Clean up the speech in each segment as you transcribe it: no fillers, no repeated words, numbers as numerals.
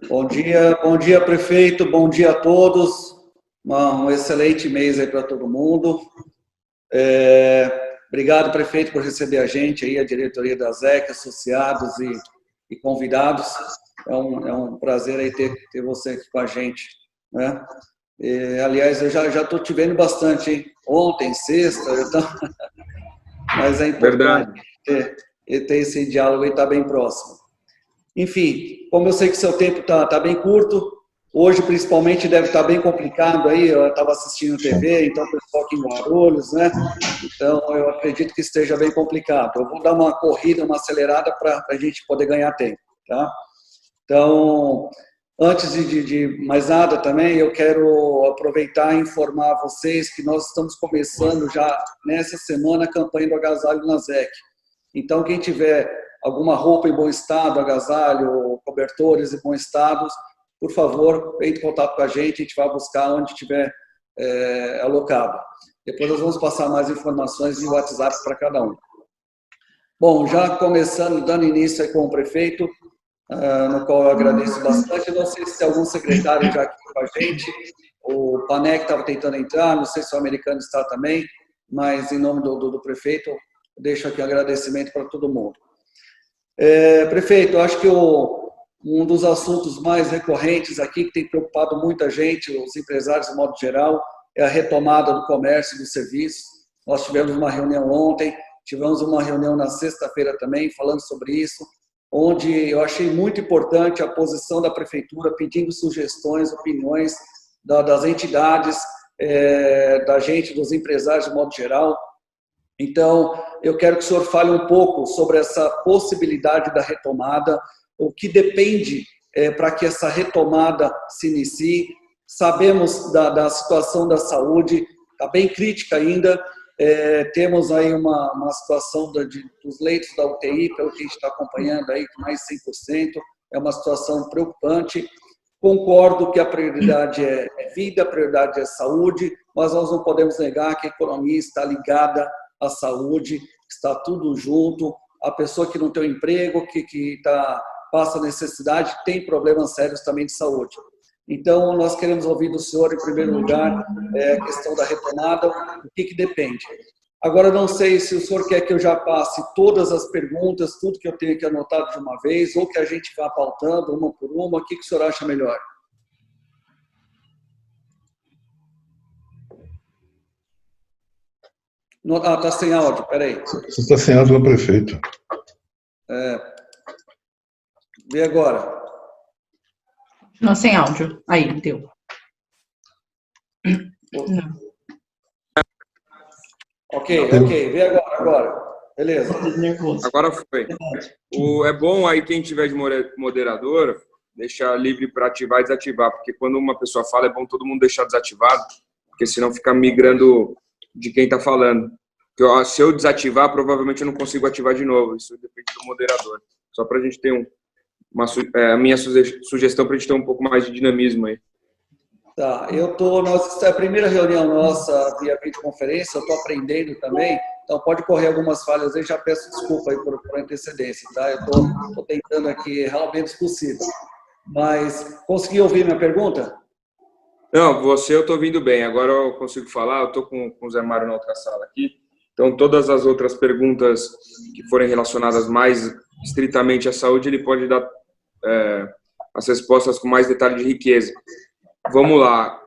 Bom dia, prefeito, bom dia a todos. Um excelente mês aí para todo mundo. Obrigado, prefeito, por receber a gente aí, a diretoria da ZEC, associados e convidados. É um prazer aí ter você aqui com a gente, né? Aliás, eu já estou te vendo bastante, hein? Ontem, sexta, mas é importante Verdade. ter esse diálogo e estar bem próximo. Enfim, como eu sei que seu tempo está bem curto, hoje principalmente deve estar bem complicado aí, eu estava assistindo TV, então o pessoal aqui em Guarulhos, né? Então eu acredito que esteja bem complicado. Eu vou dar uma corrida, uma acelerada para a gente poder ganhar tempo, tá? Então, antes de mais nada também, eu quero aproveitar e informar vocês que nós estamos começando já nessa semana a campanha do agasalho na ZEC. Então, quem tiver alguma roupa em bom estado, agasalho, cobertores em bom estado, por favor, entre em contato com a gente vai buscar onde tiver alocado. Depois nós vamos passar mais informações em WhatsApp para cada um. Bom, já começando, dando início aí com o prefeito, no qual eu agradeço bastante. Não sei se tem algum secretário já aqui com a gente, o Panec estava tentando entrar, não sei se o americano está também, mas em nome do prefeito, deixo aqui um agradecimento para todo mundo. Prefeito, eu acho que um dos assuntos mais recorrentes aqui, que tem preocupado muita gente, os empresários de modo geral, é a retomada do comércio e do serviço. Nós tivemos uma reunião ontem, tivemos uma reunião na sexta-feira também, falando sobre isso, onde eu achei muito importante a posição da prefeitura, pedindo sugestões, opiniões das entidades, da gente, dos empresários de modo geral. Então, eu quero que o senhor fale um pouco sobre essa possibilidade da retomada, o que depende para que essa retomada se inicie. Sabemos da situação da saúde, está bem crítica ainda, temos aí uma situação dos leitos da UTI, pelo que a gente está acompanhando aí, com mais 100%, é uma situação preocupante. Concordo que a prioridade é vida, a prioridade é saúde, mas nós não podemos negar que a economia está ligada à saúde, está tudo junto. A pessoa que não tem um emprego, que passa necessidade, tem problemas sérios também de saúde. Então, nós queremos ouvir do senhor, em primeiro lugar, a questão da retomada, o que depende. Agora, não sei se o senhor quer que eu já passe todas as perguntas, tudo que eu tenho aqui anotado de uma vez, ou que a gente vá pautando uma por uma, o que o senhor acha melhor? Está sem áudio, peraí. Você está sem áudio, prefeito. Vê agora. Não, sem áudio. Aí, deu. Não. Ok. Vê agora. Beleza. Agora foi. É bom aí quem tiver de moderador deixar livre para ativar e desativar, porque quando uma pessoa fala é bom todo mundo deixar desativado, porque senão fica migrando de quem está falando. Se eu desativar, provavelmente eu não consigo ativar de novo. Isso depende do moderador. Só para a gente ter a minha sugestão para a gente ter um pouco mais de dinamismo aí. Tá, é a primeira reunião nossa via videoconferência, eu estou aprendendo também, então pode correr algumas falhas aí, já peço desculpa aí por antecedência, tá? Eu estou tentando aqui errar o menos possível. Mas, consegui ouvir minha pergunta? Não, eu estou ouvindo bem, agora eu consigo falar, eu estou com o Zé Mário na outra sala aqui, então todas as outras perguntas que forem relacionadas mais estritamente à saúde, ele pode dar as respostas com mais detalhe de riqueza. Vamos lá.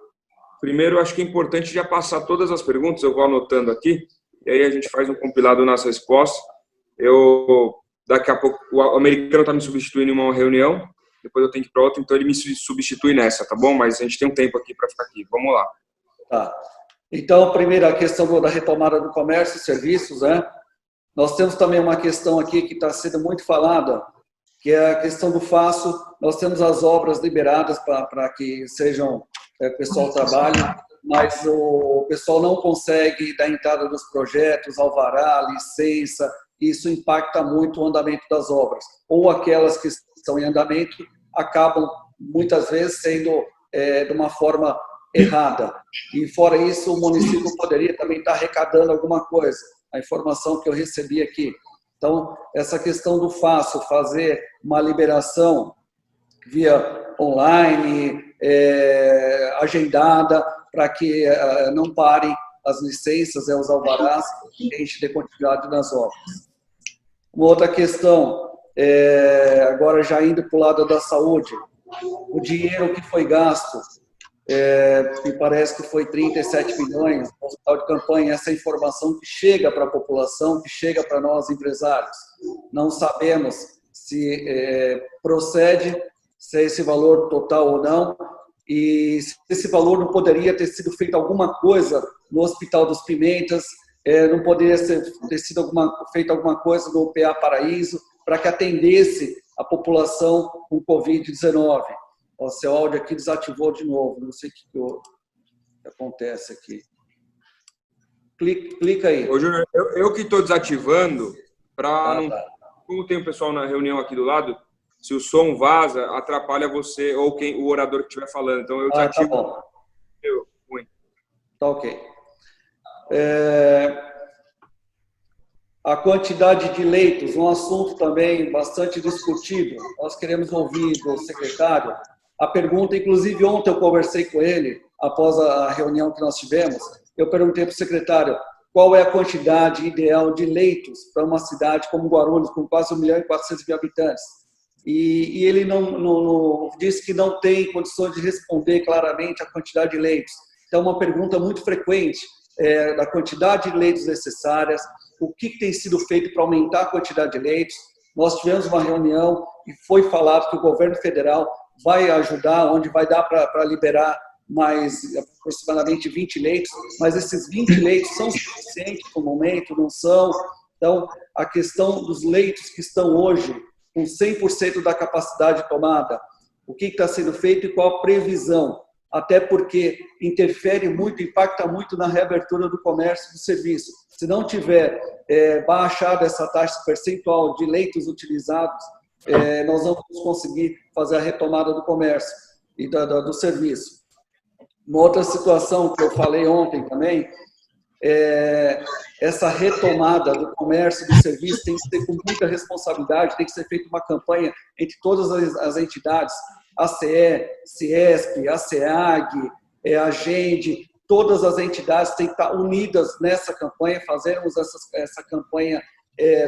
Primeiro, acho que é importante já passar todas as perguntas, eu vou anotando aqui, e aí a gente faz um compilado nas respostas. Daqui a pouco, o americano está me substituindo em uma reunião, depois eu tenho que ir para outra, então ele me substitui nessa, tá bom? Mas a gente tem um tempo aqui para ficar aqui. Vamos lá. Tá. Então, primeiro, a questão da retomada do comércio e serviços, né? Nós temos também uma questão aqui que está sendo muito falada, que é a questão do FASO. Nós temos as obras liberadas para que o pessoal trabalhe, mas o pessoal não consegue dar entrada nos projetos, alvará, licença, e isso impacta muito o andamento das obras. Ou aquelas que estão em andamento acabam, muitas vezes, sendo de uma forma errada. E, fora isso, o município poderia também estar arrecadando alguma coisa. A informação que eu recebi aqui. Então, essa questão do FASO, fazer uma liberação via online, agendada, para que não parem as licenças, os alvarás, e a gente dê continuidade nas obras. Uma outra questão, agora já indo para o lado da saúde, o dinheiro que foi gasto, me parece que foi 37 milhões no hospital de campanha, essa informação que chega para a população, que chega para nós empresários. Não sabemos se procede, se é esse valor total ou não, e se esse valor não poderia ter sido feito alguma coisa no Hospital dos Pimentas, não poderia ter sido feito alguma coisa no PA Paraíso, para que atendesse a população com Covid-19. O seu áudio aqui desativou de novo, não sei o que acontece aqui. Clica aí. Ô, Júnior, eu que estou desativando, para não... Tá. Como tem o pessoal na reunião aqui do lado, se o som vaza, atrapalha você ou o orador que estiver falando. Então, eu desativo. Tá bom. Ruim. Tá ok. A quantidade de leitos, um assunto também bastante discutido. Nós queremos ouvir do secretário a pergunta, inclusive ontem eu conversei com ele, após a reunião que nós tivemos, eu perguntei para o secretário qual é a quantidade ideal de leitos para uma cidade como Guarulhos, com quase 1.400.000 habitantes. E ele não disse que não tem condições de responder claramente a quantidade de leitos. Então, uma pergunta muito frequente da quantidade de leitos necessárias, o que tem sido feito para aumentar a quantidade de leitos. Nós tivemos uma reunião e foi falado que o governo federal vai ajudar, onde vai dar para liberar mais aproximadamente 20 leitos, mas esses 20 leitos são suficientes no momento, não são? Então, a questão dos leitos que estão hoje com 100% da capacidade tomada, o que está sendo feito e qual a previsão, até porque interfere muito, impacta muito na reabertura do comércio e do serviço. Se não tiver baixado essa taxa percentual de leitos utilizados, nós não vamos conseguir fazer a retomada do comércio e do serviço. Uma outra situação que eu falei ontem também, essa retomada do comércio e do serviço tem que ser com muita responsabilidade, tem que ser feita uma campanha entre todas as entidades, ACE, Ciesp, a SEAG, a Agende, todas as entidades têm que estar unidas nessa campanha, fazermos essa campanha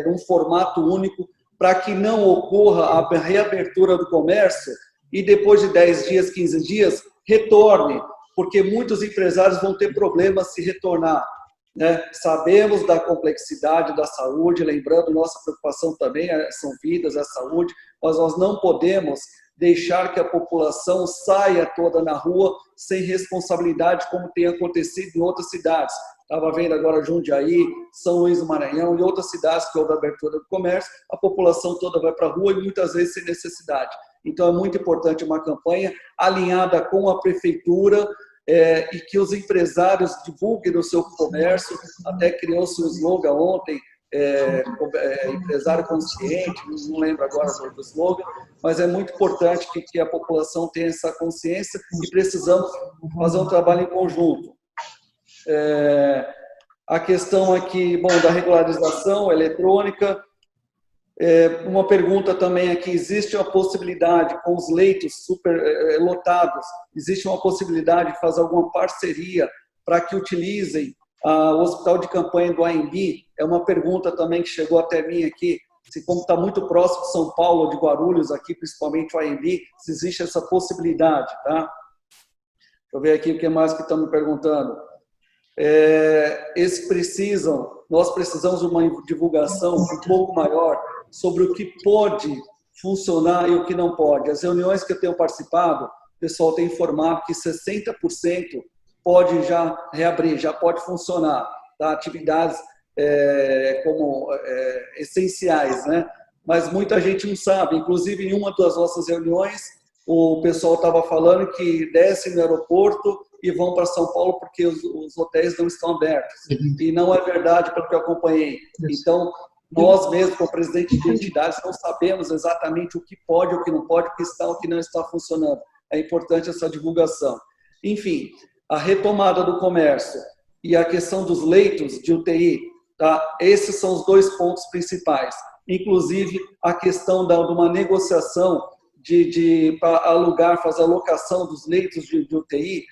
num formato único, para que não ocorra a reabertura do comércio e depois de 10 dias, 15 dias, retorne, porque muitos empresários vão ter problemas se retornar. Né? Sabemos da complexidade da saúde, lembrando, nossa preocupação também são vidas, a saúde, mas nós não podemos deixar que a população saia toda na rua sem responsabilidade, como tem acontecido em outras cidades. Estava vendo agora Jundiaí, São Luís do Maranhão e outras cidades que houve abertura do comércio, a população toda vai para a rua e muitas vezes sem necessidade. Então é muito importante uma campanha alinhada com a prefeitura e que os empresários divulguem no seu comércio, até criou-se um slogan ontem, empresário consciente, não lembro agora do slogan, mas é muito importante que a população tenha essa consciência e precisamos fazer um trabalho em conjunto. A questão aqui, da regularização eletrônica, uma pergunta também aqui, existe uma possibilidade, com os leitos super lotados, existe uma possibilidade de fazer alguma parceria para que utilizem o hospital de campanha do AMB? É uma pergunta também que chegou até mim aqui, como está muito próximo de São Paulo, de Guarulhos, aqui principalmente o AMB, se existe essa possibilidade, tá? Deixa eu ver aqui o que mais que estão me perguntando. Nós precisamos de uma divulgação um pouco maior sobre o que pode funcionar e o que não pode. As reuniões que eu tenho participado, o pessoal tem informado que 60% pode já reabrir, já pode funcionar, tá? Atividades como essenciais, né? Mas muita gente não sabe. Inclusive, em uma das nossas reuniões, o pessoal estava falando que descem no aeroporto e vão para São Paulo porque os hotéis não estão abertos. E não é verdade, pelo que eu acompanhei. Então, nós mesmos, como presidente de entidades, não sabemos exatamente o que pode, o que não pode, o que está, o que não está funcionando. É importante essa divulgação. Enfim, a retomada do comércio e a questão dos leitos de UTI, tá? Esses são os dois pontos principais. Inclusive, a questão de uma negociação para alugar, fazer a locação dos leitos de UTI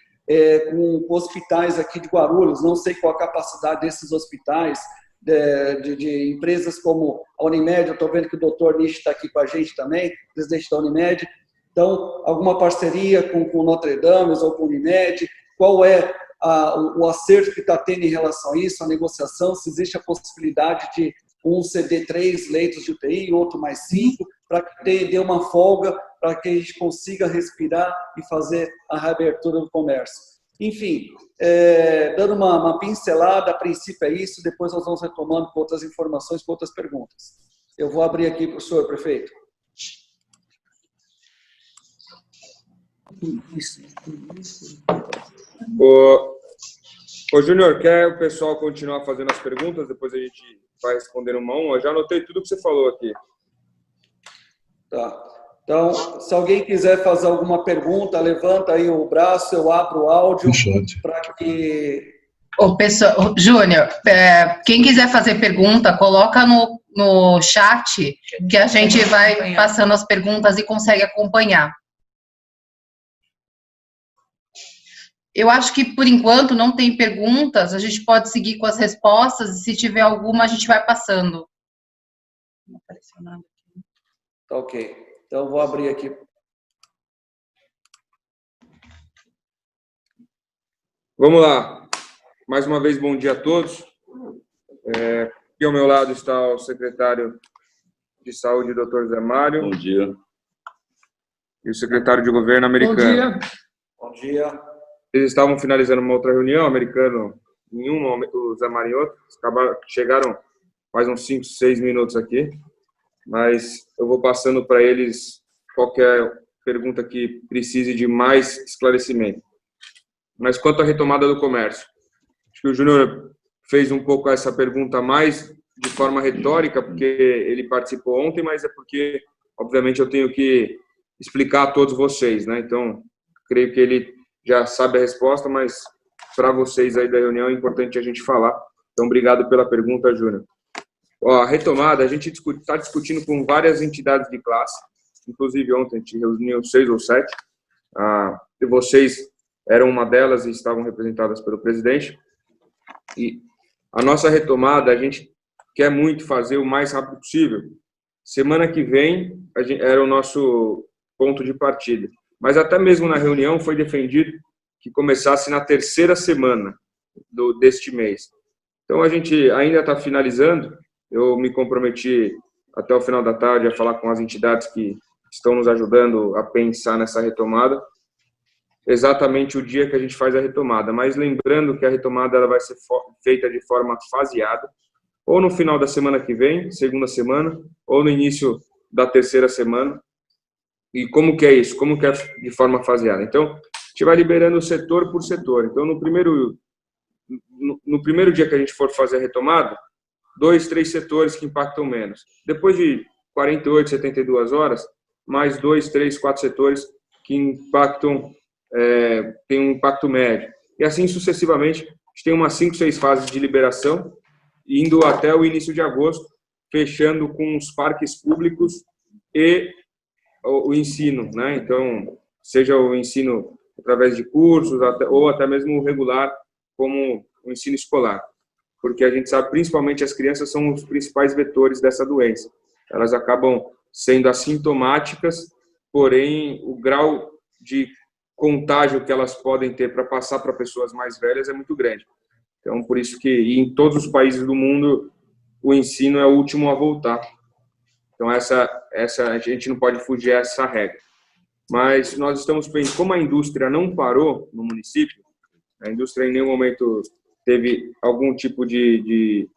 com hospitais aqui de Guarulhos. Não sei qual a capacidade desses hospitais, de empresas como a Unimed. Eu estou vendo que o doutor Nish está aqui com a gente também, presidente da Unimed. Então, alguma parceria com Notre Dame ou com a Unimed? Qual é o acerto que está tendo em relação a isso, a negociação? Se existe a possibilidade de um ceder 3 leitos de UTI, outro mais 5, para que dê uma folga, para que a gente consiga respirar e fazer a reabertura do comércio. Enfim, dando uma pincelada, a princípio é isso, depois nós vamos retomando com outras informações, com outras perguntas. Eu vou abrir aqui para o senhor, prefeito. Ô Júnior, quer o pessoal continuar fazendo as perguntas? Depois a gente vai respondendo uma a uma. Eu já anotei tudo que você falou aqui. Tá. Então, se alguém quiser fazer alguma pergunta, levanta aí o braço, eu abro o áudio para que... Pessoal, Júnior, quem quiser fazer pergunta, coloca no chat, que a gente vai passando as perguntas e consegue acompanhar. Eu acho que, por enquanto, não tem perguntas, a gente pode seguir com as respostas, e se tiver alguma, a gente vai passando. Não apareceu nada aqui. Tá ok. Então, vou abrir aqui. Vamos lá. Mais uma vez, bom dia a todos. Aqui ao meu lado está o secretário de Saúde, Dr. Zé Mário. Bom dia. E o secretário de Governo americano. Bom dia. Eles estavam finalizando uma outra reunião, americano em uma, o Zé Mário em outra. Chegaram faz uns 5, 6 minutos aqui. Mas eu vou passando para eles qualquer pergunta que precise de mais esclarecimento. Mas quanto à retomada do comércio, acho que o Júnior fez um pouco essa pergunta mais de forma retórica, porque ele participou ontem, mas é porque, obviamente, eu tenho que explicar a todos vocês, né? Então, creio que ele já sabe a resposta, mas para vocês aí da reunião é importante a gente falar. Então, obrigado pela pergunta, Júnior. A retomada, a gente está discutindo com várias entidades de classe, inclusive ontem a gente reuniu 6 ou 7, e vocês eram uma delas e estavam representadas pelo presidente. E a nossa retomada, a gente quer muito fazer o mais rápido possível. Semana que vem era o nosso ponto de partida. Mas até mesmo na reunião foi defendido que começasse na 3ª semana deste mês. Então a gente ainda está finalizando. Eu me comprometi até o final da tarde a falar com as entidades que estão nos ajudando a pensar nessa retomada, exatamente o dia que a gente faz a retomada. Mas lembrando que a retomada ela vai ser feita de forma faseada, ou no final da semana que vem, 2ª semana, ou no início da 3ª semana. E como que é isso? Como que é de forma faseada? Então, a gente vai liberando setor por setor. Então, no primeiro dia que a gente for fazer a retomada, 2, 3 setores que impactam menos. Depois de 48, 72 horas, mais 2, 3, 4 setores que impactam, tem um impacto médio. E assim sucessivamente, a gente tem umas 5, 6 fases de liberação, indo até o início de agosto, fechando com os parques públicos e o ensino, né? Então, seja o ensino através de cursos, ou até mesmo o regular, como o ensino escolar. Porque a gente sabe, principalmente as crianças são os principais vetores dessa doença. Elas acabam sendo assintomáticas, porém o grau de contágio que elas podem ter para passar para pessoas mais velhas é muito grande. Então, por isso que em todos os países do mundo o ensino é o último a voltar. Então, essa a gente não pode fugir a essa regra. Mas nós estamos pensando, como a indústria não parou no município, a indústria em nenhum momento teve algum tipo de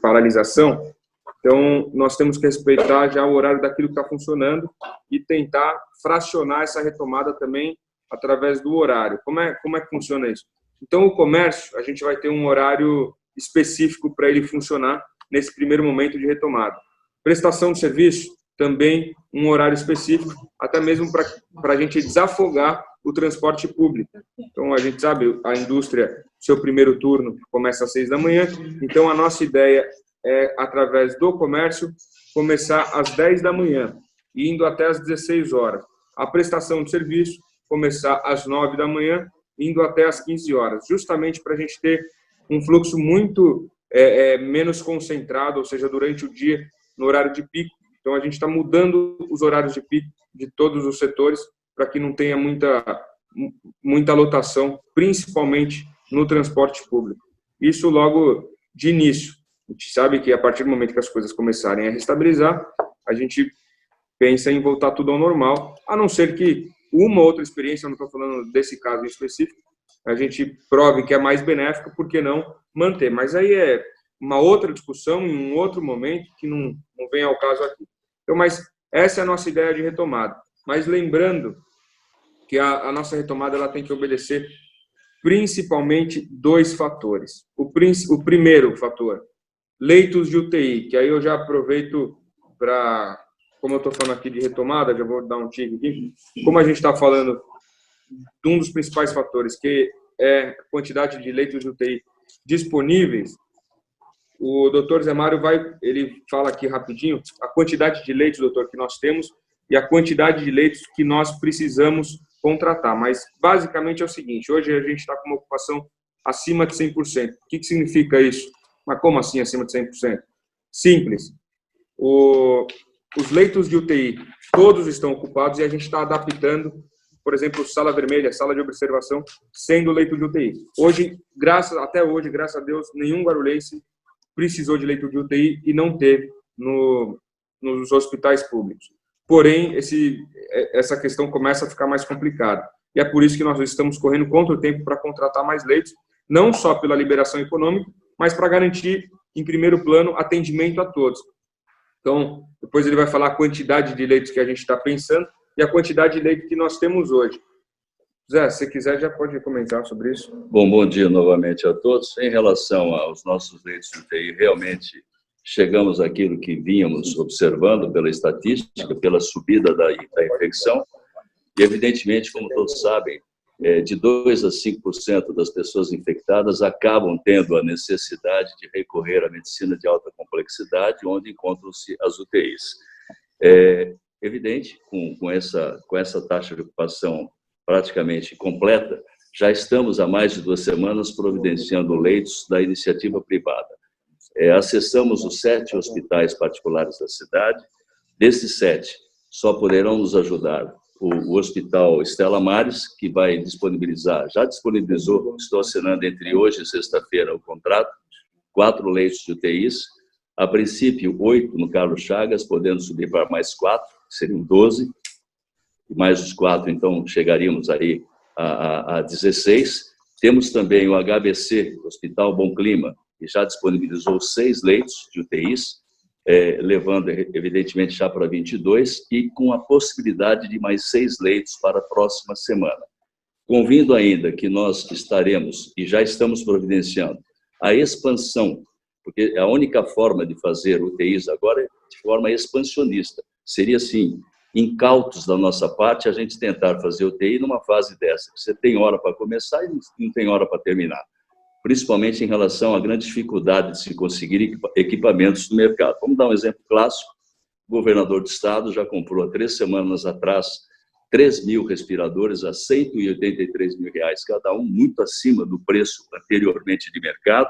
paralisação, então nós temos que respeitar já o horário daquilo que está funcionando e tentar fracionar essa retomada também através do horário. Como é que funciona isso? Então, o comércio, a gente vai ter um horário específico para ele funcionar nesse primeiro momento de retomada. Prestação de serviço, também um horário específico, até mesmo para a gente desafogar o transporte público. Então, a gente sabe, a indústria, seu primeiro turno começa às 6 da manhã, então a nossa ideia é, através do comércio, começar às 10 da manhã, indo até às 16 horas. a prestação de serviço começar às 9 da manhã, indo até às 15 horas, justamente para a gente ter um fluxo muito menos concentrado, ou seja, durante o dia, no horário de pico. Então, a gente está mudando os horários de pico de todos os setores para que não tenha muita lotação, principalmente no transporte público. Isso logo de início. A gente sabe que a partir do momento que as coisas começarem a restabilizar, a gente pensa em voltar tudo ao normal, a não ser que uma outra experiência, eu não estou falando desse caso em específico, a gente prove que é mais benéfica, por que não manter? Mas aí é uma outra discussão em um outro momento que não vem ao caso aqui. Então, mas essa é a nossa ideia de retomada. Mas lembrando que a nossa retomada ela tem que obedecer principalmente 2 fatores. O primeiro fator, leitos de UTI, que aí eu já aproveito para, como eu estou falando aqui de retomada, já vou dar um tique aqui, como a gente está falando de um dos principais fatores, que é a quantidade de leitos de UTI disponíveis, o doutor Zé Mário ele fala aqui rapidinho a quantidade de leitos, doutor, que nós temos e a quantidade de leitos que nós precisamos contratar. Mas, basicamente, é o seguinte, hoje a gente está com uma ocupação acima de 100%. O que significa isso? Mas como assim acima de 100%? Simples. Os leitos de UTI, todos estão ocupados e a gente está adaptando, por exemplo, sala vermelha, sala de observação, sendo leito de UTI. Hoje, até hoje, graças a Deus, nenhum guarulhense precisou de leito de UTI e não teve nos hospitais públicos. Porém, essa questão começa a ficar mais complicada. E é por isso que nós estamos correndo contra o tempo para contratar mais leitos, não só pela liberação econômica, mas para garantir, em primeiro plano, atendimento a todos. Então, depois ele vai falar a quantidade de leitos que a gente está pensando e a quantidade de leitos que nós temos hoje. Zé, se quiser, já pode comentar sobre isso. Bom dia novamente a todos. Em relação aos nossos leitos de UTI, realmente chegamos àquilo que vínhamos observando pela estatística, pela subida da infecção. E, evidentemente, como todos sabem, de 2% a 5% das pessoas infectadas acabam tendo a necessidade de recorrer à medicina de alta complexidade, onde encontram-se as UTIs. É evidente, com essa taxa de ocupação praticamente completa, já estamos há mais de 2 semanas providenciando leitos da iniciativa privada. Acessamos os 7 hospitais particulares da cidade. Desses 7, só poderão nos ajudar o Hospital Estela Maris, que vai disponibilizar, já disponibilizou, estou assinando entre hoje e sexta-feira o contrato, 4 leitos de UTIs, a princípio 8 no Carlos Chagas, podendo subir para mais 4, seriam 12, e mais os 4, então, chegaríamos aí a 16. Temos também o HBC, Hospital Bom Clima, que já disponibilizou 6 leitos de UTIs, levando, evidentemente, já para 22, e com a possibilidade de mais 6 leitos para a próxima semana. Convindo ainda que nós estaremos, e já estamos providenciando, a expansão, porque a única forma de fazer UTIs agora é de forma expansionista. Seria, assim, incautos da nossa parte a gente tentar fazer UTI numa fase dessa. Você tem hora para começar e não tem hora para terminar. Principalmente em relação à grande dificuldade de se conseguir equipamentos no mercado. Vamos dar um exemplo clássico. O governador do estado já comprou há 3 semanas atrás 3.000 respiradores a R$183 mil cada um, muito acima do preço anteriormente de mercado,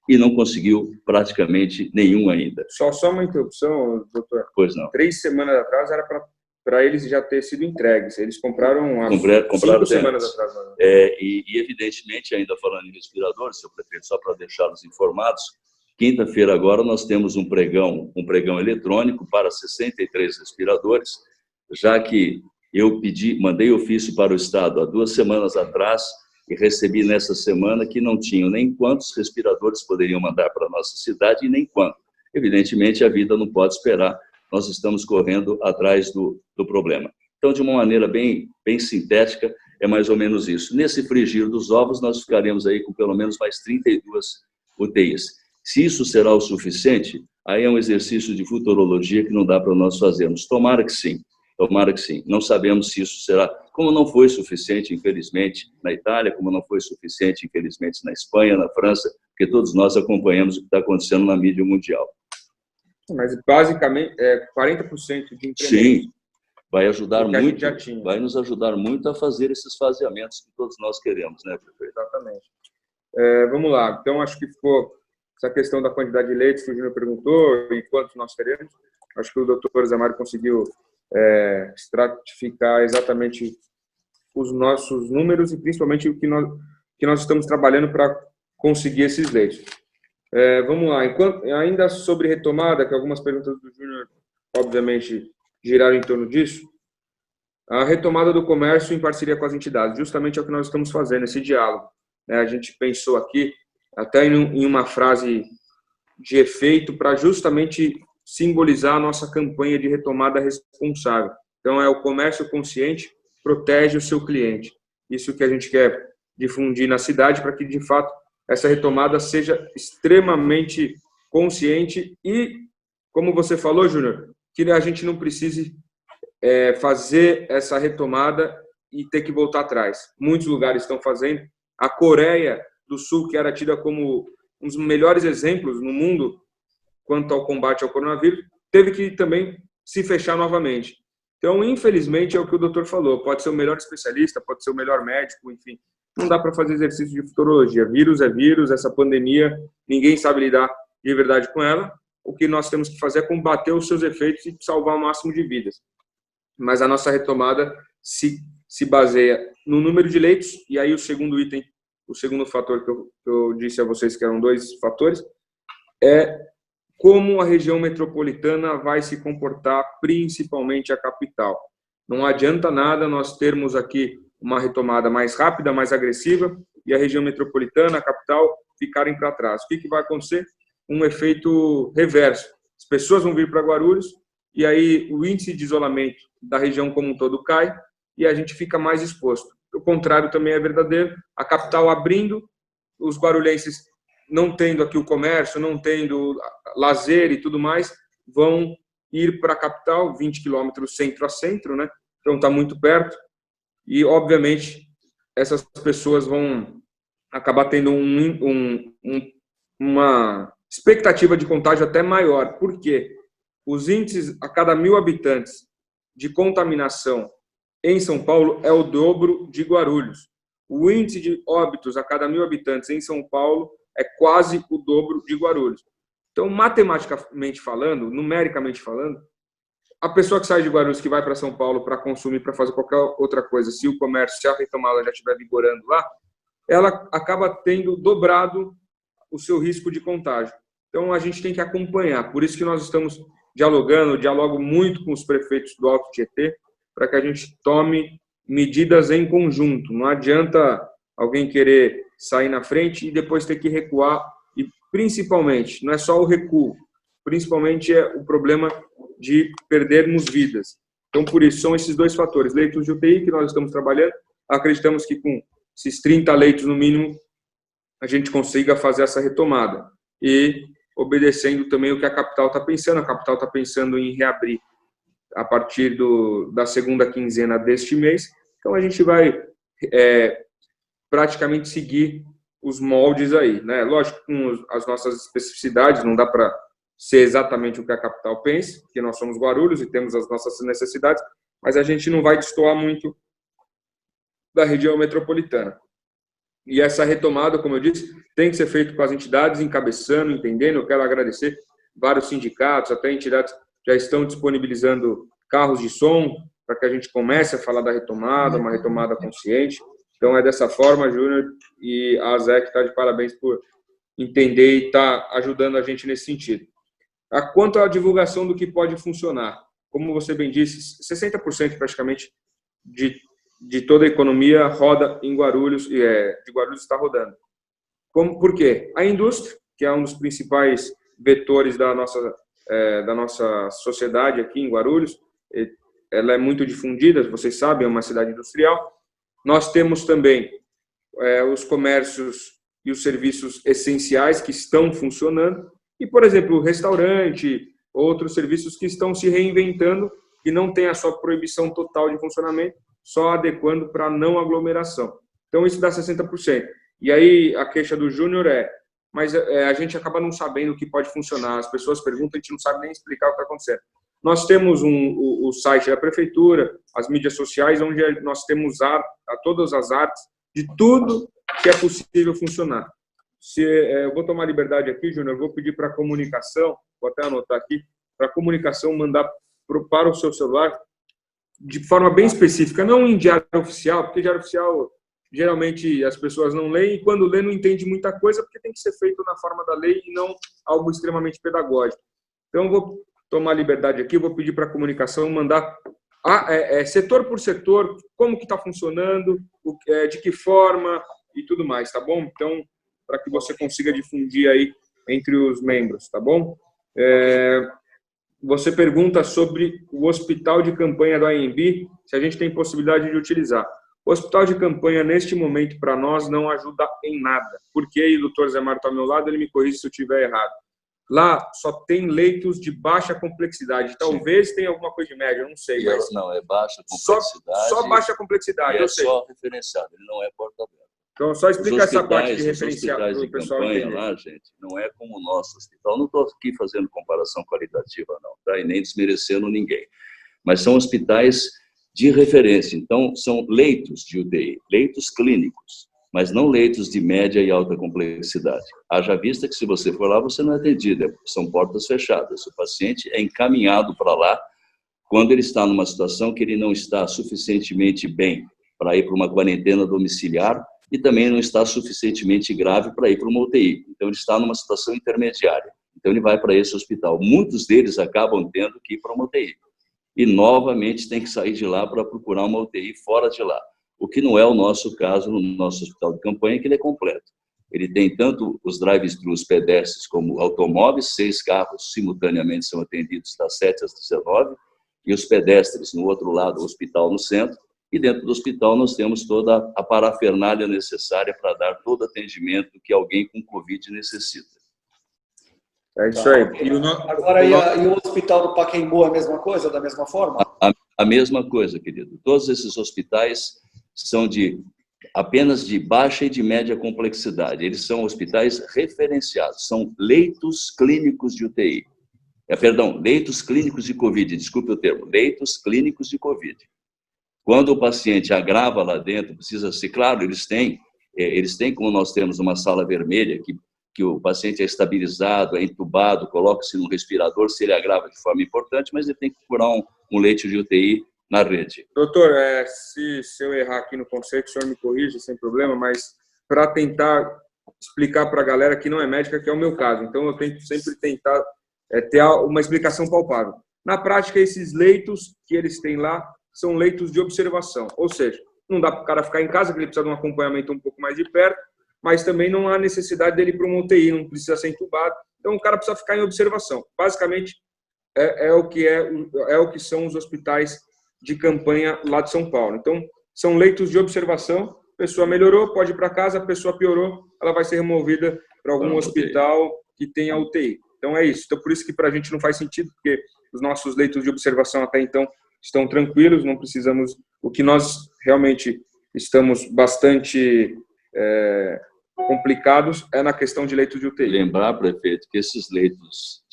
e não conseguiu praticamente nenhum ainda. Só uma interrupção, doutor. Pois não. 3 semanas atrás era para eles já ter sido entregues. Eles compraram há 5 semanas atrás. E, evidentemente, ainda falando em respiradores, seu prefeito, só para deixá-los informados, quinta-feira agora nós temos um pregão eletrônico para 63 respiradores, já que eu mandei ofício para o Estado há 2 semanas atrás e recebi nessa semana que não tinham nem quantos respiradores poderiam mandar para a nossa cidade e nem quanto. Evidentemente, a vida não pode esperar. Nós estamos correndo atrás do problema. Então, de uma maneira bem sintética, é mais ou menos isso. Nesse frigir dos ovos, nós ficaremos aí com pelo menos mais 32 UTIs. Se isso será o suficiente, aí é um exercício de futurologia que não dá para nós fazermos. Tomara que sim. Tomara que sim. Não sabemos se isso será, como não foi suficiente, infelizmente, na Itália, como não foi suficiente, infelizmente, na Espanha, na França, porque todos nós acompanhamos o que está acontecendo na mídia mundial. Mas, basicamente, 40% de incremento. Sim. vai ajudar do que a gente muito, já tinha. vai nos ajudar muito a fazer esses faseamentos que todos nós queremos, né, prefeito? Exatamente. Vamos lá. Então, acho que ficou essa questão da quantidade de leitos que o Júnior perguntou e quantos nós teremos. Acho que o doutor Zé Mário conseguiu estratificar exatamente os nossos números e principalmente o que nós estamos trabalhando para conseguir esses leitos. Vamos lá. Ainda sobre retomada, que algumas perguntas do Júnior, obviamente, giraram em torno disso, a retomada do comércio em parceria com as entidades, justamente é o que nós estamos fazendo, esse diálogo. A gente pensou aqui, até em uma frase de efeito, para justamente simbolizar a nossa campanha de retomada responsável. Então, o comércio consciente protege o seu cliente. Isso que a gente quer difundir na cidade, para que, de fato, essa retomada seja extremamente consciente e, como você falou, Júnior, que a gente não precise fazer essa retomada e ter que voltar atrás. Muitos lugares estão fazendo. A Coreia do Sul, que era tida como um dos melhores exemplos no mundo quanto ao combate ao coronavírus, teve que também se fechar novamente. Então, infelizmente, é o que o doutor falou. Pode ser o melhor especialista, pode ser o melhor médico, enfim. Não dá para fazer exercício de futurologia. Vírus é vírus, essa pandemia, ninguém sabe lidar de verdade com ela. O que nós temos que fazer é combater os seus efeitos e salvar o máximo de vidas. Mas a nossa retomada se baseia no número de leitos, e aí o segundo item, o segundo fator que eu disse a vocês que eram 2 fatores, é como a região metropolitana vai se comportar, principalmente a capital. Não adianta nada nós termos aqui uma retomada mais rápida, mais agressiva, e a região metropolitana, a capital, ficarem para trás. O que vai acontecer? Um efeito reverso. As pessoas vão vir para Guarulhos, e aí o índice de isolamento da região como um todo cai, e a gente fica mais exposto. O contrário também é verdadeiro. A capital abrindo, os guarulhenses não tendo aqui o comércio, não tendo lazer e tudo mais, vão ir para a capital, 20 quilômetros centro a centro, né? Então está muito perto. E, obviamente, essas pessoas vão acabar tendo uma expectativa de contágio até maior. Por quê? Os índices a cada 1.000 habitantes de contaminação em São Paulo é o dobro de Guarulhos. O índice de óbitos a cada 1.000 habitantes em São Paulo é quase o dobro de Guarulhos. Então, matematicamente falando, numericamente falando, a pessoa que sai de Guarulhos, que vai para São Paulo para consumir, para fazer qualquer outra coisa, se o comércio, se a retomada já estiver vigorando lá, ela acaba tendo dobrado o seu risco de contágio. Então, a gente tem que acompanhar. Por isso que nós estamos dialogo muito com os prefeitos do Alto Tietê, para que a gente tome medidas em conjunto. Não adianta alguém querer sair na frente e depois ter que recuar. E, principalmente, não é só o recuo, principalmente é o problema de perdermos vidas. Então, por isso, são esses 2 fatores. Leitos de UTI, que nós estamos trabalhando. Acreditamos que com esses 30 leitos, no mínimo, a gente consiga fazer essa retomada. E obedecendo também o que a capital está pensando. A capital está pensando em reabrir a partir da segunda quinzena deste mês. Então, a gente vai praticamente seguir os moldes aí, né? Lógico, com as nossas especificidades, não dá para ser exatamente o que a capital pensa, porque nós somos Guarulhos e temos as nossas necessidades, mas a gente não vai destoar muito da região metropolitana. E essa retomada, como eu disse, tem que ser feita com as entidades encabeçando, entendendo. Eu quero agradecer vários sindicatos, até entidades já estão disponibilizando carros de som para que a gente comece a falar da retomada, uma retomada consciente. Então, é dessa forma, Júnior, e a ZEC está de parabéns por entender e está ajudando a gente nesse sentido. Quanto à divulgação do que pode funcionar, como você bem disse, 60% praticamente de toda a economia roda em Guarulhos, e de Guarulhos está rodando. Por quê? A indústria, que é um dos principais vetores da nossa sociedade aqui em Guarulhos, ela é muito difundida, vocês sabem, é uma cidade industrial. Nós temos também os comércios e os serviços essenciais que estão funcionando, e, por exemplo, o restaurante, outros serviços que estão se reinventando e não tem a sua proibição total de funcionamento, só adequando para não aglomeração. Então, isso dá 60%. E aí, a queixa do Júnior mas a gente acaba não sabendo o que pode funcionar. As pessoas perguntam, a gente não sabe nem explicar o que está acontecendo. Nós temos o site da prefeitura, as mídias sociais, onde nós temos todas as artes de tudo que é possível funcionar. Eu vou tomar liberdade aqui, Júnior, eu vou pedir para a comunicação, vou até anotar aqui, para a comunicação mandar para o seu celular de forma bem específica, não em diário oficial, porque diário oficial geralmente as pessoas não leem e quando lê não entende muita coisa porque tem que ser feito na forma da lei e não algo extremamente pedagógico. Então eu vou tomar liberdade aqui, vou pedir para a comunicação mandar setor por setor, como que está funcionando, de que forma e tudo mais, tá bom? Então, para que você consiga difundir aí entre os membros, tá bom? Você pergunta sobre o hospital de campanha do AMB, se a gente tem possibilidade de utilizar. O hospital de campanha, neste momento, para nós, não ajuda em nada. Porque, e o doutor Zé Mário está ao meu lado, ele me corrige se eu estiver errado. Lá só tem leitos de baixa complexidade. Talvez tenha alguma coisa de média, eu não sei. Mas não, é baixa complexidade. Só baixa complexidade, é só referenciado, ele não é porta aberta. Então, só explica essa parte de referencial para o pessoal entender. Lá, gente, não é como o nosso hospital. Não estou aqui fazendo comparação qualitativa, não, tá? E nem desmerecendo ninguém. Mas são hospitais de referência. Então, são leitos de UTI, leitos clínicos, mas não leitos de média e alta complexidade. Haja vista que, se você for lá, você não é atendido. São portas fechadas. O paciente é encaminhado para lá quando ele está numa situação que ele não está suficientemente bem para ir para uma quarentena domiciliar, e também não está suficientemente grave para ir para uma UTI. Então, ele está numa situação intermediária. Então, ele vai para esse hospital. Muitos deles acabam tendo que ir para uma UTI. E, novamente, tem que sair de lá para procurar uma UTI fora de lá. O que não é o nosso caso no nosso hospital de campanha, que ele é completo. Ele tem tanto os drive-thrus pedestres como automóveis, 6 carros simultaneamente são atendidos das 7 às 19, e os pedestres no outro lado, o hospital no centro. E dentro do hospital nós temos toda a parafernália necessária para dar todo atendimento que alguém com Covid necessita. É isso aí. Agora, e o hospital do Pacaembu é a mesma coisa, da mesma forma? A mesma coisa, querido. Todos esses hospitais são apenas de baixa e de média complexidade. Eles são hospitais referenciados, são leitos clínicos de UTI. Perdão, leitos clínicos de Covid, desculpe o termo, leitos clínicos de Covid. Quando o paciente agrava lá dentro, precisa ser claro, eles têm, como nós temos uma sala vermelha, que o paciente é estabilizado, é entubado, coloca-se no respirador, se ele agrava de forma importante, mas ele tem que procurar um leito de UTI na rede. Doutor, se eu errar aqui no conceito, o senhor me corrige, sem problema, mas para tentar explicar para a galera que não é médica, que é o meu caso, então eu tento sempre tentar ter uma explicação palpável. Na prática, esses leitos que eles têm lá, são leitos de observação, ou seja, não dá para o cara ficar em casa, porque ele precisa de um acompanhamento um pouco mais de perto, mas também não há necessidade dele ir para uma UTI, não precisa ser entubado, então o cara precisa ficar em observação. Basicamente, é o que são os hospitais de campanha lá de São Paulo. Então, são leitos de observação, a pessoa melhorou, pode ir para casa, a pessoa piorou, ela vai ser removida para algum hospital que tenha UTI. Então, é isso. Então, por isso que para a gente não faz sentido, porque os nossos leitos de observação até então estão tranquilos, não precisamos... O que nós realmente estamos bastante complicados é na questão de leitos de UTI. Lembrar, prefeito, que esses leitos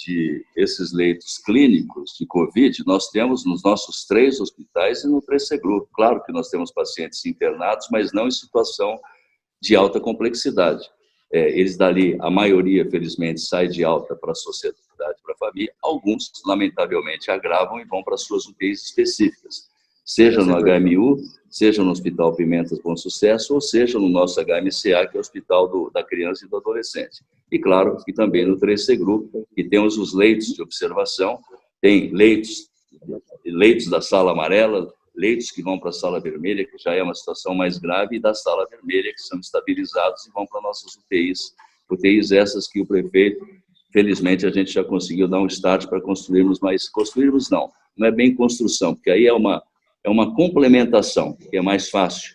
clínicos de Covid, nós temos nos nossos 3 hospitais e no 3C-Grupo. Claro que nós temos pacientes internados, mas não em situação de alta complexidade. Eles dali, a maioria, felizmente, sai de alta para a sociedade, para a família. Alguns, lamentavelmente, agravam e vão para suas UTIs específicas, seja no HMU, seja no Hospital Pimentas Bom Sucesso, ou seja no nosso HMCA, que é o Hospital da Criança e do Adolescente. E, claro, que também no 3C Grupo, que temos os leitos de observação, tem leitos da sala amarela, leitos que vão para a sala vermelha, que já é uma situação mais grave, e da sala vermelha, que são estabilizados e vão para nossas UTIs. UTIs essas que o prefeito, felizmente, a gente já conseguiu dar um start para construirmos, mas construirmos não é bem construção, porque aí é uma complementação, que é mais fácil.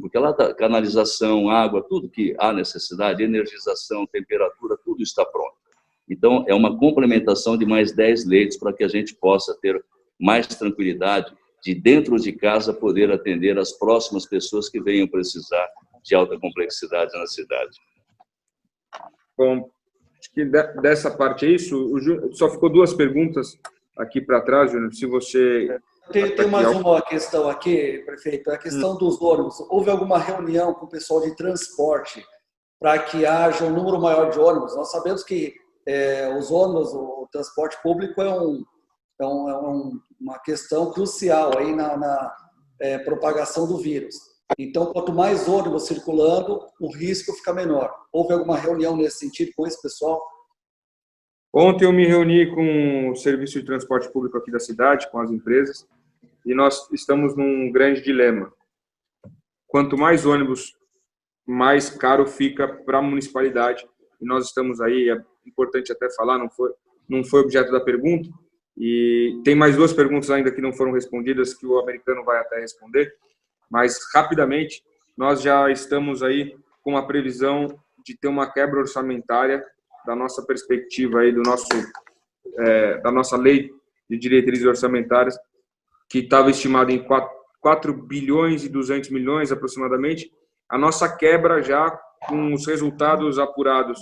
Porque lá está canalização, água, tudo que há necessidade, energização, temperatura, tudo está pronto. Então, é uma complementação de mais 10 leitos para que a gente possa ter mais tranquilidade de dentro de casa poder atender as próximas pessoas que venham precisar de alta complexidade na cidade. Bom, acho que dessa parte é isso. Só ficou 2 perguntas aqui para trás, Júnior, se você... Tem mais uma questão aqui, prefeito, a questão dos ônibus. Houve alguma reunião com o pessoal de transporte para que haja um número maior de ônibus? Nós sabemos que os ônibus, o transporte público é uma questão crucial aí na propagação do vírus. Então, quanto mais ônibus circulando, o risco fica menor. Houve alguma reunião nesse sentido com esse pessoal? Ontem eu me reuni com o serviço de transporte público aqui da cidade, com as empresas, e nós estamos num grande dilema. Quanto mais ônibus, mais caro fica para a municipalidade. E nós estamos aí, é importante até falar, não foi objeto da pergunta, e tem mais duas perguntas ainda que não foram respondidas, que o americano vai até responder, mas rapidamente, nós já estamos aí com a previsão de ter uma quebra orçamentária da nossa perspectiva aí, da nossa lei de diretrizes orçamentárias, que estava estimada em 4 bilhões e 200 milhões aproximadamente. A nossa quebra já, com os resultados apurados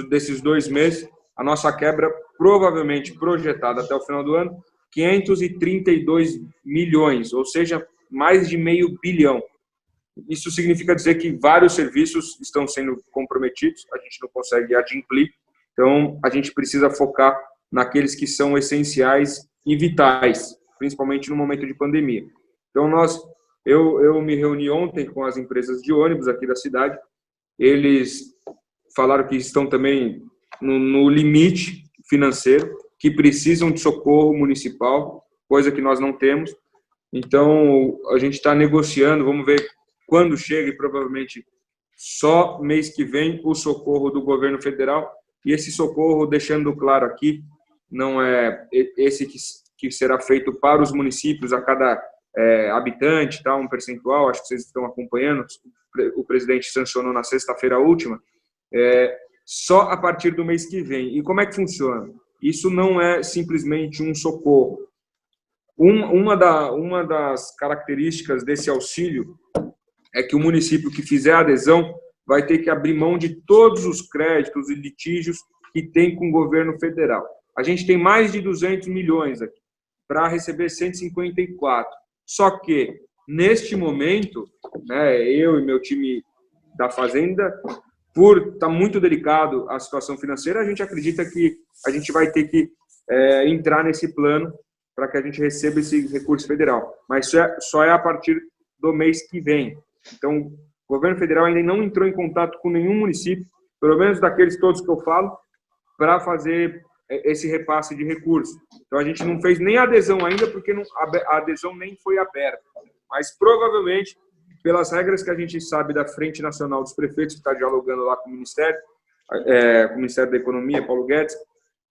desses 2 meses, a nossa quebra provavelmente projetada até o final do ano, 532 milhões, ou seja, mais de meio bilhão. Isso significa dizer que vários serviços estão sendo comprometidos, a gente não consegue adimplir, então a gente precisa focar naqueles que são essenciais e vitais, principalmente no momento de pandemia. Então eu me reuni ontem com as empresas de ônibus aqui da cidade, eles falaram que estão também no limite financeiro, que precisam de socorro municipal, coisa que nós não temos. Então, a gente está negociando, vamos ver quando chega, e provavelmente só mês que vem, o socorro do governo federal. E esse socorro, deixando claro aqui, não é esse que será feito para os municípios a cada habitante, tá? Um percentual, acho que vocês estão acompanhando, o presidente sancionou na sexta-feira última, só a partir do mês que vem. E como é que funciona? Isso não é simplesmente um socorro. Uma das características desse auxílio é que o município que fizer a adesão vai ter que abrir mão de todos os créditos e litígios que tem com o governo federal. A gente tem mais de 200 milhões aqui para receber 154. Só que, neste momento, né, eu e meu time da Fazenda, por estar muito delicado a situação financeira, a gente acredita que a gente vai ter que entrar nesse plano para que a gente receba esse recurso federal. Mas só é a partir do mês que vem. Então, o governo federal ainda não entrou em contato com nenhum município, pelo menos daqueles todos que eu falo, para fazer esse repasse de recursos. Então, a gente não fez nem adesão ainda, porque a adesão nem foi aberta. Mas, provavelmente, pelas regras que a gente sabe da Frente Nacional dos Prefeitos, que está dialogando lá com o Ministério da Economia, Paulo Guedes,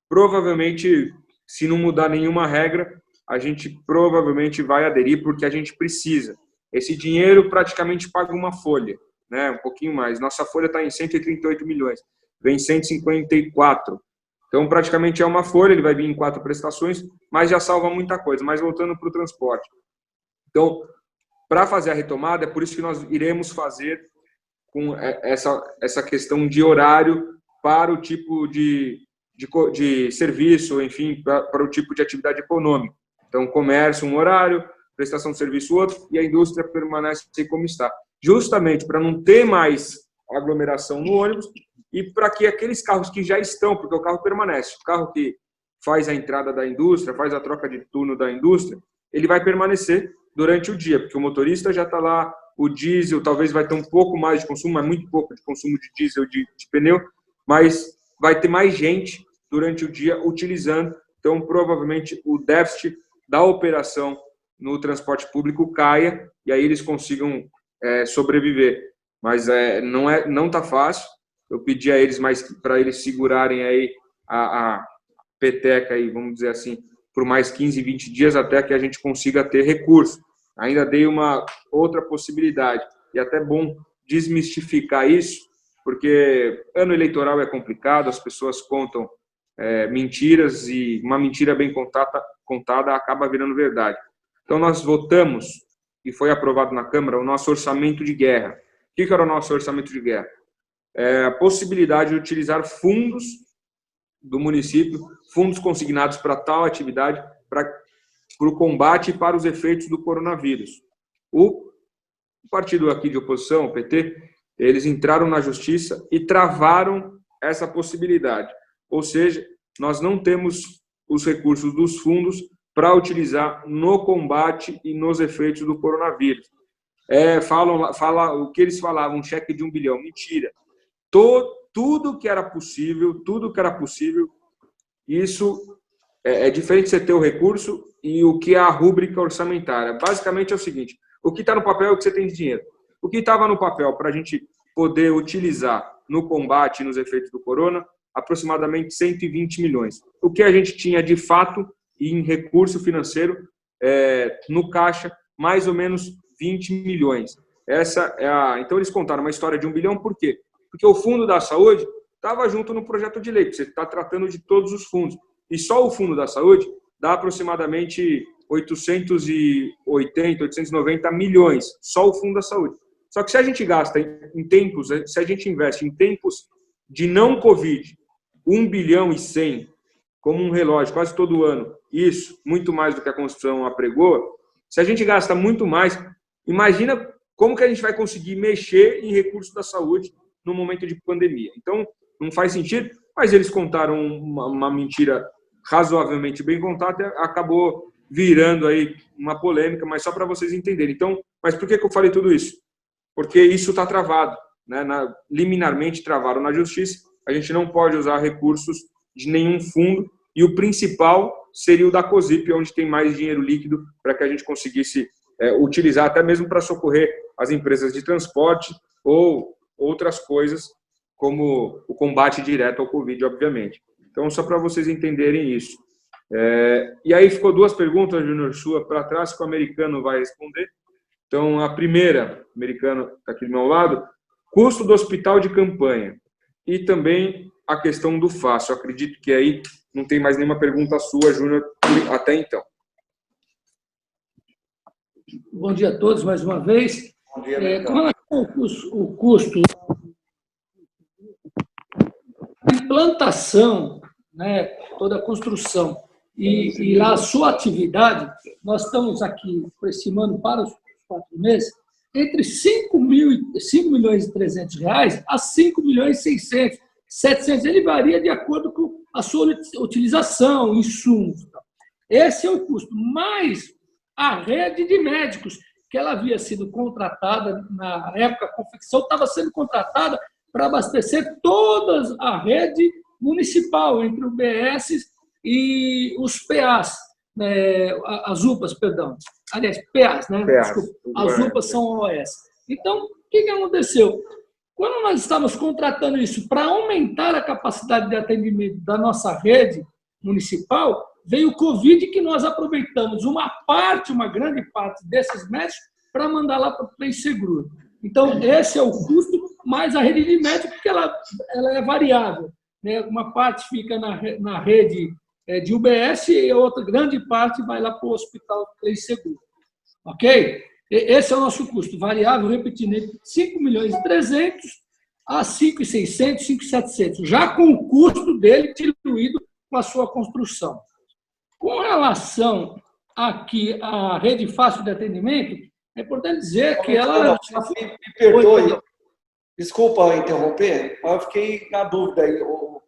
provavelmente, se não mudar nenhuma regra, a gente provavelmente vai aderir, porque a gente precisa. Esse dinheiro praticamente paga uma folha, né? Um pouquinho mais. Nossa folha está em 138 milhões, vem 154. Então, praticamente é uma folha, ele vai vir em 4 prestações, mas já salva muita coisa. Mas voltando para o transporte. Então, para fazer a retomada, é por isso que nós iremos fazer com essa questão de horário para o tipo de serviço, enfim, para o tipo de atividade econômica. Então, comércio, um horário, prestação de serviço, outro, e a indústria permanece como está. Justamente para não ter mais aglomeração no ônibus e para que aqueles carros que já estão, porque o carro permanece, o carro que faz a entrada da indústria, faz a troca de turno da indústria, ele vai permanecer durante o dia, porque o motorista já está lá, o diesel talvez vai ter um pouco mais de consumo, mas muito pouco de consumo de diesel, de pneu, mas vai ter mais gente durante o dia utilizando, então provavelmente o déficit da operação no transporte público caia e aí eles consigam sobreviver. Mas não está fácil. Eu pedi a eles para eles segurarem aí a peteca, aí, vamos dizer assim, por mais 15, 20 dias até que a gente consiga ter recurso. Ainda dei uma outra possibilidade. E até bom desmistificar isso, porque ano eleitoral é complicado, as pessoas contam mentiras e uma mentira bem contada acaba virando verdade. Então, nós votamos, e foi aprovado na Câmara, o nosso orçamento de guerra. O que era o nosso orçamento de guerra? A possibilidade de utilizar fundos do município, fundos consignados para tal atividade, para o combate e para os efeitos do coronavírus. O partido aqui de oposição, o PT, eles entraram na justiça e travaram essa possibilidade. Ou seja, nós não temos os recursos dos fundos para utilizar no combate e nos efeitos do coronavírus. Fala o que eles falavam, um cheque de 1 bilhão. Mentira. Tudo que era possível, isso é diferente de você ter o recurso e o que é a rúbrica orçamentária. Basicamente é o seguinte, o que está no papel é o que você tem de dinheiro. O que estava no papel para a gente poder utilizar no combate e nos efeitos do corona, aproximadamente 120 milhões. O que a gente tinha de fato em recurso financeiro no caixa, mais ou menos 20 milhões. Então eles contaram uma história de 1 bilhão, por quê? Porque o Fundo da Saúde estava junto no projeto de lei, você está tratando de todos os fundos. E só o Fundo da Saúde dá aproximadamente 880, 890 milhões, só o Fundo da Saúde. Só que se a gente gasta se a gente investe em tempos de não Covid, 1 bilhão e 100, como um relógio, quase todo ano, isso, muito mais do que a Constituição apregou, se a gente gasta muito mais, imagina como que a gente vai conseguir mexer em recursos da saúde no momento de pandemia. Então, não faz sentido, mas eles contaram uma mentira razoavelmente bem contada, acabou virando aí uma polêmica, mas só para vocês entenderem. Então, mas por que eu falei tudo isso? Porque isso está travado, né? Liminarmente travaram na justiça, a gente não pode usar recursos de nenhum fundo, e o principal seria o da COSIP, onde tem mais dinheiro líquido para que a gente conseguisse utilizar até mesmo para socorrer as empresas de transporte ou outras coisas, como o combate direto ao Covid, obviamente. Então, só para vocês entenderem isso. E aí ficou duas perguntas, Júnior, sua para trás, que o americano vai responder. Então, a primeira, o americano está aqui do meu lado, custo do hospital de campanha. E também a questão do FAS. Eu acredito que aí não tem mais nenhuma pergunta sua, Júnior, até então. Bom dia a todos, mais uma vez. Bom dia, com relação ao custo, a implantação, né, toda a construção e lá a sua atividade, nós estamos aqui estimando para os 4 meses, entre 5 milhões e 300 reais a 5 milhões e 600, 700. Ele varia de acordo com a sua utilização, insumos. Esse é o custo. Mais a rede de médicos, que ela havia sido contratada, na época, a confecção estava sendo contratada para abastecer toda a rede municipal, entre o BS e os PAs, as UPAs, perdão. Aliás, PAs, né? Desculpa, as UPAs são OS. Então, o que aconteceu? Quando nós estávamos contratando isso para aumentar a capacidade de atendimento da nossa rede municipal, veio o Covid, que nós aproveitamos uma grande parte desses médicos para mandar lá para o Play Seguro. Então, esse é o custo, mais a rede de médicos, que ela é variável, né? Uma parte fica na rede de UBS e a outra grande parte vai lá para o Hospital Play Seguro. Ok? Esse é o nosso custo, variável, repetindo, entre 5 milhões e 300 a 5.600, 5.700, já com o custo dele diluído com a sua construção. Com relação aqui à rede fácil de atendimento, é importante dizer que ela... Me perdoe, desculpa interromper, mas eu fiquei na dúvida aí. O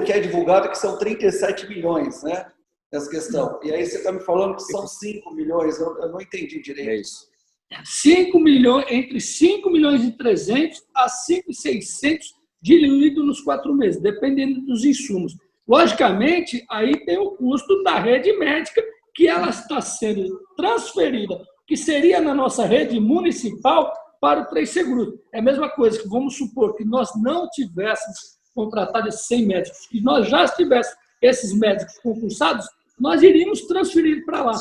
que é divulgado é que são 37 milhões, né? Essa questão. E aí você está me falando que são 5 milhões, eu não entendi direito. É isso. 5 milhões, entre 5 milhões e 300 a 5.600 diluído nos 4 meses, dependendo dos insumos. Logicamente, aí tem o custo da rede médica, que ela está sendo transferida, que seria na nossa rede municipal, para o Play Seguro. É a mesma coisa que, vamos supor, que nós não tivéssemos contratado esses 100 médicos, que nós já tivéssemos esses médicos concursados, nós iríamos transferir para lá.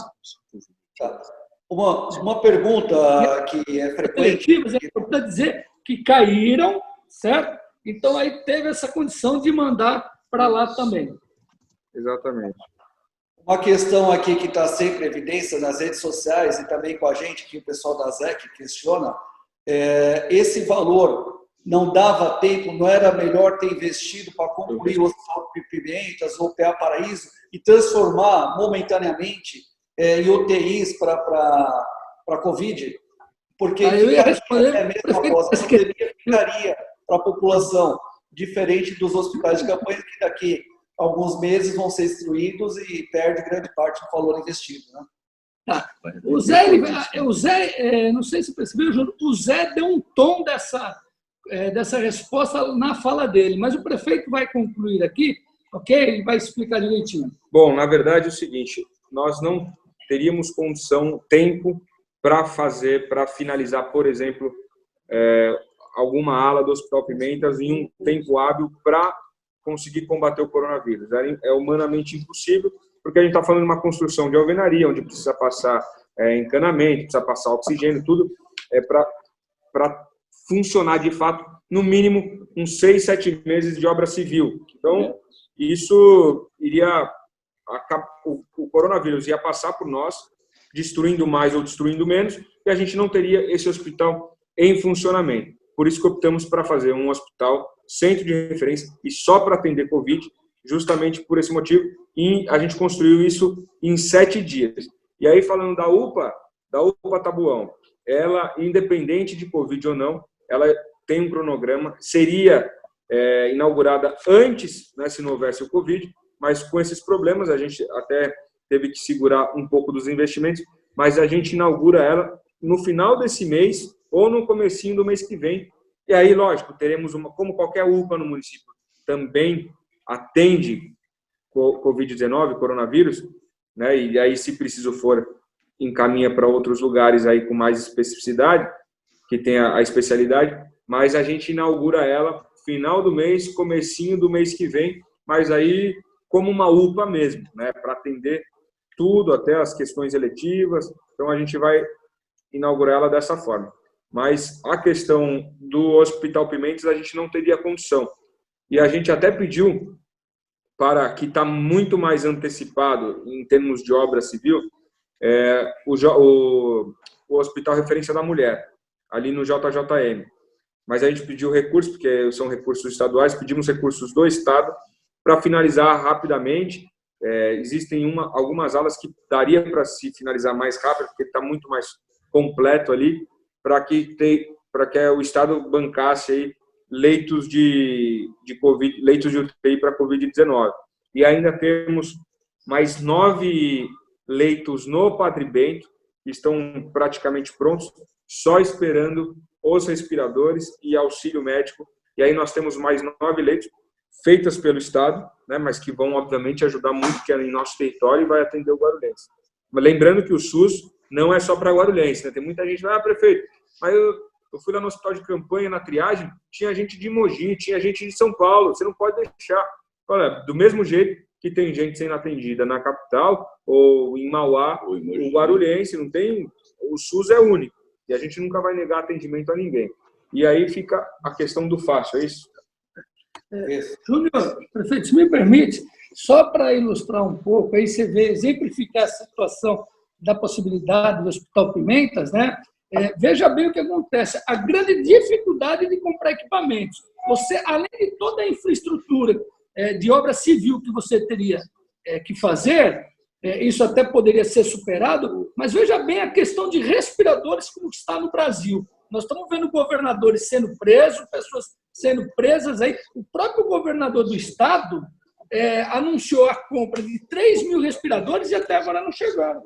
Tá. Uma pergunta que é frequente... É importante dizer que caíram, certo? Então, aí teve essa condição de mandar para lá também. Exatamente. Uma questão aqui que está sempre em evidência nas redes sociais e também com a gente, que o pessoal da ZEC questiona, esse valor não dava tempo, não era melhor ter investido para concluir o Hospital Pimentas ou PA Paraíso e transformar momentaneamente em UTIs para Covid? Porque eu ia responder, a mesma coisa, a pandemia ficaria para a população, diferente dos hospitais de campanha que daqui a alguns meses vão ser destruídos e perde grande parte do valor investido. Né? Tá. O Zé, não sei se percebeu, Júlio, o Zé deu um tom dessa resposta na fala dele, mas o prefeito vai concluir aqui, ok? Ele vai explicar direitinho. Bom, na verdade é o seguinte, nós não teríamos condição, tempo para finalizar, por exemplo, alguma ala do Hospital Pimentas em um tempo hábil para conseguir combater o coronavírus. É humanamente impossível, porque a gente está falando de uma construção de alvenaria, onde precisa passar encanamento, precisa passar oxigênio, tudo para funcionar de fato, no mínimo, uns 6, 7 meses de obra civil. Então, isso iria... O coronavírus ia passar por nós, destruindo mais ou destruindo menos, e a gente não teria esse hospital em funcionamento. Por isso que optamos para fazer um hospital, centro de referência, e só para atender Covid, justamente por esse motivo, e a gente construiu isso em 7 dias. E aí, falando da UPA Tabuão, ela, independente de Covid ou não, ela tem um cronograma, seria inaugurada antes, né, se não houvesse o Covid, mas com esses problemas, a gente até teve que segurar um pouco dos investimentos, mas a gente inaugura ela no final desse mês ou no comecinho do mês que vem. E aí, lógico, teremos como qualquer UPA no município também atende Covid-19, coronavírus, né? E aí, se preciso for, encaminha para outros lugares aí com mais especificidade, que tem a especialidade, mas a gente inaugura ela final do mês, comecinho do mês que vem, mas aí como uma UPA mesmo, né? Para atender tudo, até as questões eletivas. Então, a gente vai inaugurar ela dessa forma. Mas a questão do Hospital Pimentas, a gente não teria condição. E a gente até pediu para que está muito mais antecipado em termos de obra civil, o Hospital Referência da Mulher, ali no JJM. Mas a gente pediu recursos, porque são recursos estaduais, pedimos recursos do Estado para finalizar rapidamente. Existem algumas alas que daria para se finalizar mais rápido, porque está muito mais completo ali, para que o Estado bancasse aí leitos de COVID, leitos de UTI para Covid-19. E ainda temos mais 9 leitos no Padre Bento, que estão praticamente prontos, só esperando os respiradores e auxílio médico. E aí nós temos mais 9 leitos feitas pelo Estado, né, mas que vão, obviamente, ajudar muito, que é em nosso território e vai atender o guarulhense. Mas lembrando que o SUS não é só para guarulhense, né? Tem muita gente que vai, prefeito, mas eu fui lá no hospital de campanha, na triagem, tinha gente de Mogi, tinha gente de São Paulo, você não pode deixar. Olha, do mesmo jeito que tem gente sendo atendida na capital ou em Mauá, o guarulhense não tem, o SUS é único, e a gente nunca vai negar atendimento a ninguém. E aí fica a questão do fácil, é isso? Júnior, prefeito, se me permite, só para ilustrar um pouco, aí você vê, exemplificar a situação da possibilidade do Hospital Pimentas, né? Veja bem o que acontece, a grande dificuldade de comprar equipamentos. Você, além de toda a infraestrutura de obra civil que você teria que fazer, isso até poderia ser superado, mas veja bem a questão de respiradores como está no Brasil. Nós estamos vendo governadores sendo presos, pessoas sendo presas aí. O próprio governador do estado anunciou a compra de 3 mil respiradores e até agora não chegaram.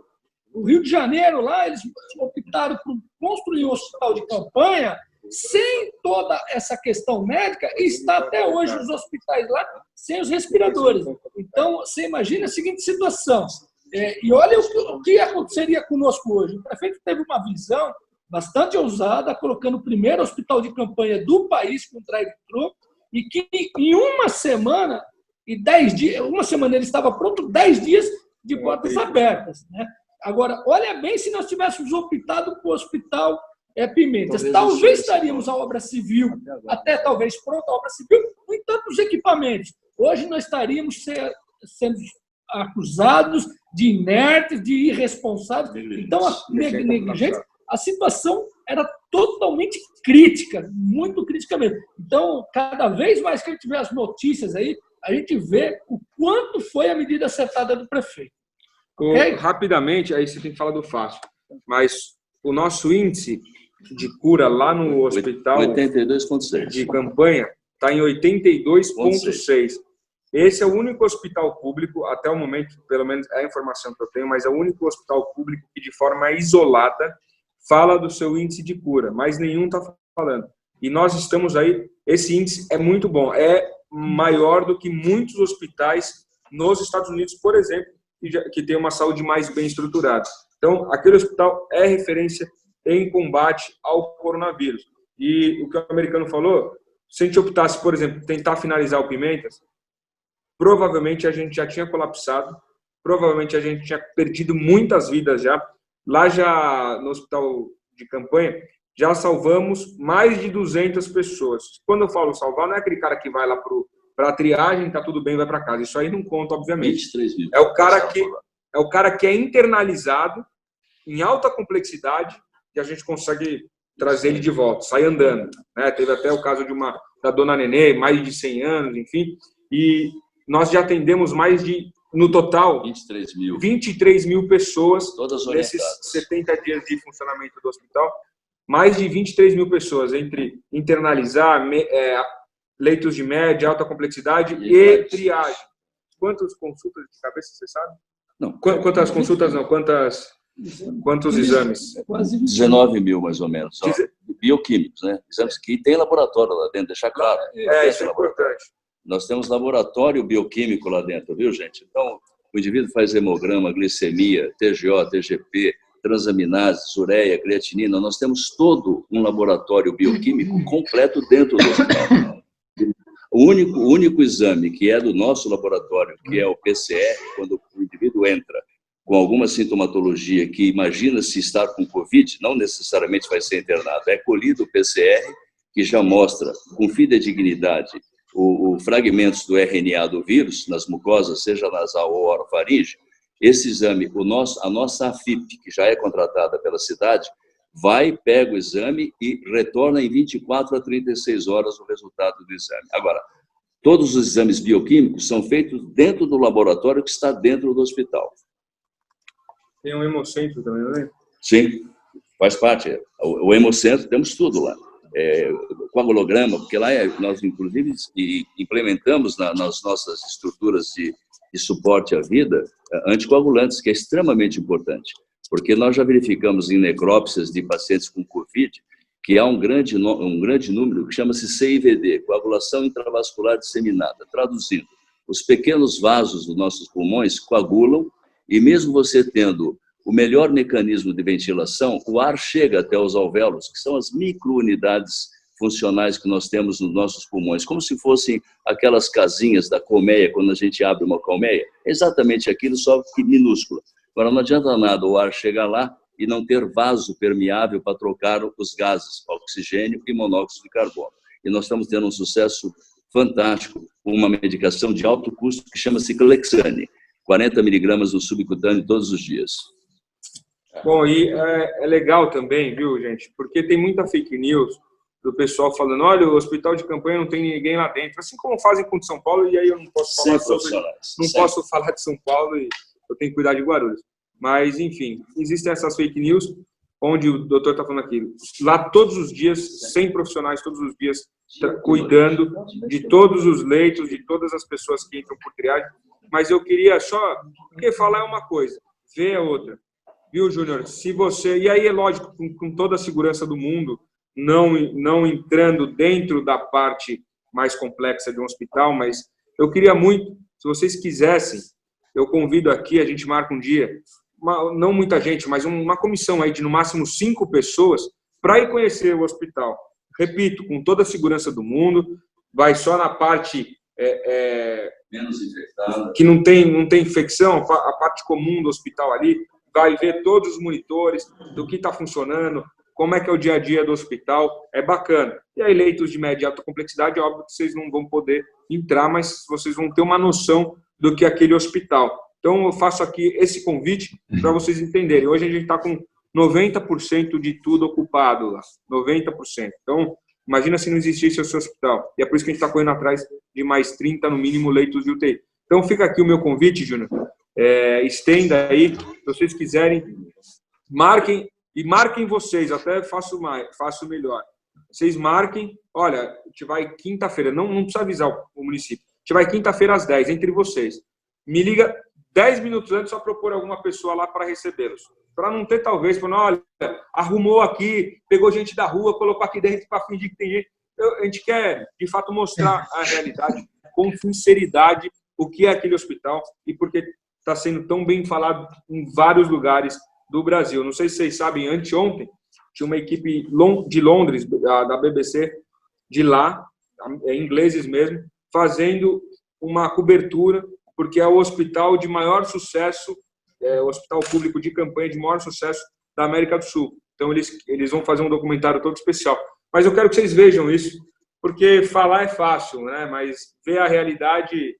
O Rio de Janeiro, lá, eles optaram por construir um hospital de campanha sem toda essa questão médica e está até hoje os hospitais lá sem os respiradores. Então, você imagina a seguinte situação. E olha o que aconteceria conosco hoje. O prefeito teve uma visão bastante ousada, colocando o primeiro hospital de campanha do país com drive-thru, e que em uma semana e 10 dias, uma semana ele estava pronto, 10 dias de portas abertas, né? Agora, olha bem se nós tivéssemos optado por Hospital Pimentas. Talvez estaríamos a obra civil, até talvez pronta a obra civil, no entanto, os equipamentos. Hoje nós estaríamos sendo acusados de inertes, de irresponsáveis. Então, a negligência, a situação era totalmente crítica, muito crítica mesmo. Então, cada vez mais que a gente vê as notícias aí, a gente vê o quanto foi a medida acertada do prefeito. Okay? Rapidamente, aí você tem que falar do fácil, mas o nosso índice de cura lá no hospital 82,6 de campanha está em 82,6. Esse é o único hospital público, até o momento, pelo menos é a informação que eu tenho, mas é o único hospital público que de forma isolada fala do seu índice de cura, mas nenhum está falando. E nós estamos aí, esse índice é muito bom, é maior do que muitos hospitais nos Estados Unidos, por exemplo, que tem uma saúde mais bem estruturada. Então, aquele hospital é referência em combate ao coronavírus. E o que o americano falou, se a gente optasse, por exemplo, tentar finalizar o Pimentas, provavelmente a gente já tinha colapsado, provavelmente a gente tinha perdido muitas vidas já. Lá já no hospital de campanha, já salvamos mais de 200 pessoas. Quando eu falo salvar, não é aquele cara que vai lá para a triagem, tá tudo bem, vai para casa. Isso aí não conta, obviamente. 23 mil. É o cara que é internalizado em alta complexidade e a gente consegue trazer ele de volta, sair andando. Né? Teve até o caso da dona Nenê, mais de 100 anos, enfim. E nós já atendemos no total, 23 mil pessoas nesses 70 dias de funcionamento do hospital. Mais de 23 mil pessoas, entre internalizar, leitos de média, alta complexidade e triagem. Quantas consultas de cabeça, você sabe? Não. Quantas consultas não? Quantos exames? 19 mil, mais ou menos. Bioquímicos, né? Exames que tem laboratório lá dentro, deixar claro. Isso é importante. Nós temos laboratório bioquímico lá dentro, viu, gente? Então, o indivíduo faz hemograma, glicemia, TGO, TGP, transaminases, ureia, creatinina. Nós temos todo um laboratório bioquímico completo dentro do hospital. O único exame que é do nosso laboratório, que é o PCR, quando o indivíduo entra com alguma sintomatologia que imagina-se estar com Covid, não necessariamente vai ser internado, é colhido o PCR, que já mostra com fidedignidade os fragmentos do RNA do vírus nas mucosas, seja nasal ou orofaringe. Esse exame, a nossa AFIP, que já é contratada pela cidade, pega o exame e retorna em 24 a 36 horas o resultado do exame. Agora, todos os exames bioquímicos são feitos dentro do laboratório que está dentro do hospital. Tem um hemocentro também, não é? Sim, faz parte. O hemocentro, temos tudo lá. Coagulograma, porque lá nós, inclusive, implementamos nas nossas estruturas de suporte à vida anticoagulantes, que é extremamente importante, porque nós já verificamos em necrópsias de pacientes com Covid que há um grande número que chama-se CIVD, coagulação intravascular disseminada. Traduzindo, os pequenos vasos dos nossos pulmões coagulam e mesmo você tendo o melhor mecanismo de ventilação, o ar chega até os alvéolos, que são as microunidades funcionais que nós temos nos nossos pulmões, como se fossem aquelas casinhas da colmeia, quando a gente abre uma colmeia. É exatamente aquilo, só que minúsculo. Agora, não adianta nada o ar chegar lá e não ter vaso permeável para trocar os gases, oxigênio e monóxido de carbono. E nós estamos tendo um sucesso fantástico com uma medicação de alto custo que chama-se Clexane, 40 miligramas no subcutâneo todos os dias. Bom, e é legal também, viu, gente? Porque tem muita fake news do pessoal falando, olha, o hospital de campanha não tem ninguém lá dentro, assim como fazem com o de São Paulo, e aí eu não posso falar de São Paulo e eu tenho que cuidar de Guarulhos. Mas, enfim, existem essas fake news, onde o doutor está falando aqui, lá todos os dias, 100 profissionais todos os dias, cuidando de todos os leitos, de todas as pessoas que entram por triagem. Mas eu queria só, porque falar é uma coisa, ver é outra. Viu, Júnior? Se você... E aí é lógico, com toda a segurança do mundo, não entrando dentro da parte mais complexa de um hospital, mas eu queria muito, se vocês quisessem, eu convido aqui, a gente marca um dia, não muita gente, mas uma comissão aí de no máximo 5 pessoas para ir conhecer o hospital. Repito, com toda a segurança do mundo, vai só na parte menos infectada, que não tem infecção, a parte comum do hospital ali, vai ver todos os monitores, do que está funcionando, como é que é o dia a dia do hospital, é bacana. E aí, leitos de média e alta complexidade, é óbvio que vocês não vão poder entrar, mas vocês vão ter uma noção do que é aquele hospital. Então, eu faço aqui esse convite para vocês entenderem. Hoje a gente está com 90% de tudo ocupado lá, 90%. Então, imagina se não existisse esse hospital. E é por isso que a gente está correndo atrás de mais 30, no mínimo, leitos de UTI. Então, fica aqui o meu convite, Júnior. Estenda aí, se vocês quiserem, marquem vocês, até faço melhor. Vocês marquem, olha, a gente vai quinta-feira, não precisa avisar o município, a gente vai quinta-feira às 10, entre vocês. Me liga 10 minutos antes, só propor alguma pessoa lá para recebê-los. Para não ter, talvez, falando, olha, arrumou aqui, pegou gente da rua, colocou aqui dentro para fingir que tem gente. A gente quer, de fato, mostrar a realidade com sinceridade, o que é aquele hospital e porque está sendo tão bem falado em vários lugares do Brasil. Não sei se vocês sabem, anteontem, tinha uma equipe de Londres, da BBC, de lá, ingleses mesmo, fazendo uma cobertura, porque é o hospital de maior sucesso, o hospital público de campanha de maior sucesso da América do Sul. Então, eles vão fazer um documentário todo especial. Mas eu quero que vocês vejam isso, porque falar é fácil, né? Mas ver a realidade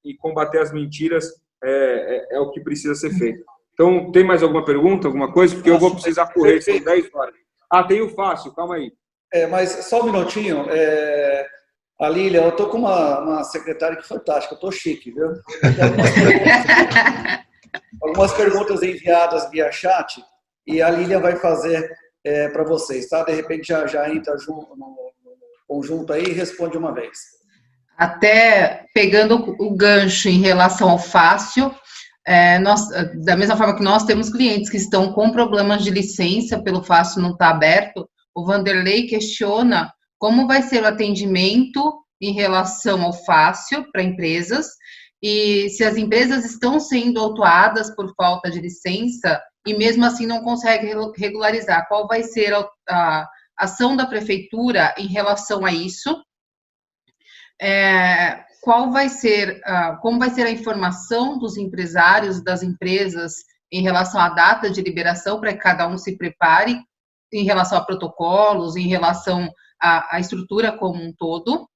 e combater as mentiras é o que precisa ser feito. Então, tem mais alguma pergunta, alguma coisa? Porque eu vou precisar correr, são 10 horas. Tem o fácil, calma aí. Mas só um minutinho. A Lília, eu estou com uma secretária que é fantástica, eu estou chique, viu? Algumas perguntas enviadas via chat e a Lília vai fazer para vocês, tá? De repente já entra no conjunto aí e responde uma vez. Até pegando o gancho em relação ao fácil, da mesma forma que nós temos clientes que estão com problemas de licença pelo fácil não estar aberto, o Vanderlei questiona como vai ser o atendimento em relação ao fácil para empresas e se as empresas estão sendo autuadas por falta de licença e mesmo assim não conseguem regularizar. Qual vai ser a ação da prefeitura em relação a isso? Como vai ser a informação dos empresários, das empresas em relação à data de liberação para que cada um se prepare em relação a protocolos, em relação à estrutura como um todo.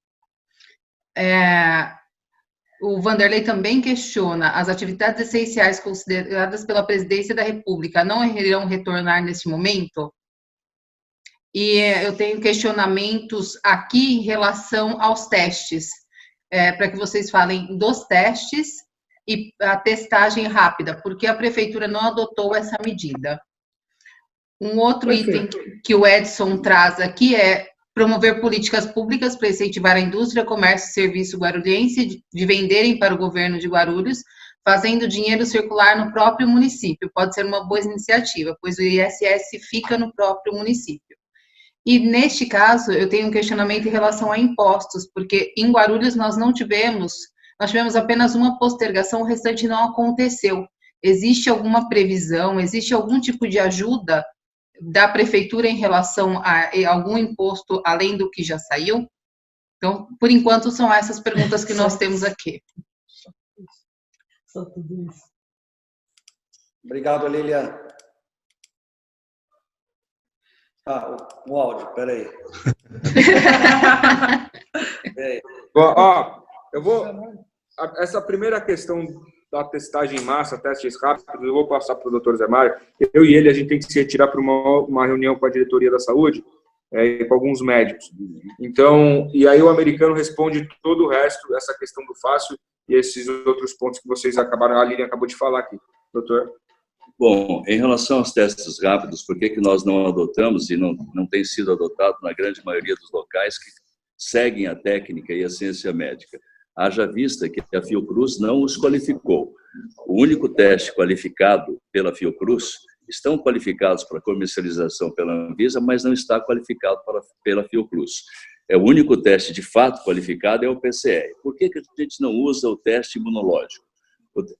O Vanderlei também questiona as atividades essenciais consideradas pela Presidência da República não irão retornar nesse momento? E eu tenho questionamentos aqui em relação aos testes, para que vocês falem dos testes e a testagem rápida, porque a Prefeitura não adotou essa medida. Um outro item que o Edson traz aqui é promover políticas públicas para incentivar a indústria, comércio e serviço guarulhense de venderem para o governo de Guarulhos, fazendo dinheiro circular no próprio município. Pode ser uma boa iniciativa, pois o ISS fica no próprio município. E, neste caso, eu tenho um questionamento em relação a impostos, porque em Guarulhos nós tivemos apenas uma postergação, o restante não aconteceu. Existe alguma previsão, existe algum tipo de ajuda da prefeitura em relação a algum imposto além do que já saiu? Então, por enquanto, são essas perguntas que nós temos aqui. Só tudo isso. Obrigado, Lília. O áudio, peraí. Essa primeira questão da testagem em massa, testes rápidos, eu vou passar para o doutor Zé Mário. Eu e ele, a gente tem que se retirar para uma reunião com a diretoria da saúde e com alguns médicos. Então, e aí o americano responde todo o resto, essa questão do fácil e esses outros pontos que vocês acabaram, a Lilian acabou de falar aqui. Doutor? Bom, em relação aos testes rápidos, por que nós não adotamos e não tem sido adotado na grande maioria dos locais que seguem a técnica e a ciência médica? Haja vista que a Fiocruz não os qualificou. O único teste qualificado pela Fiocruz, estão qualificados para comercialização pela Anvisa, mas não está qualificado pela Fiocruz. O único teste de fato qualificado é o PCR. Por que a gente não usa o teste imunológico?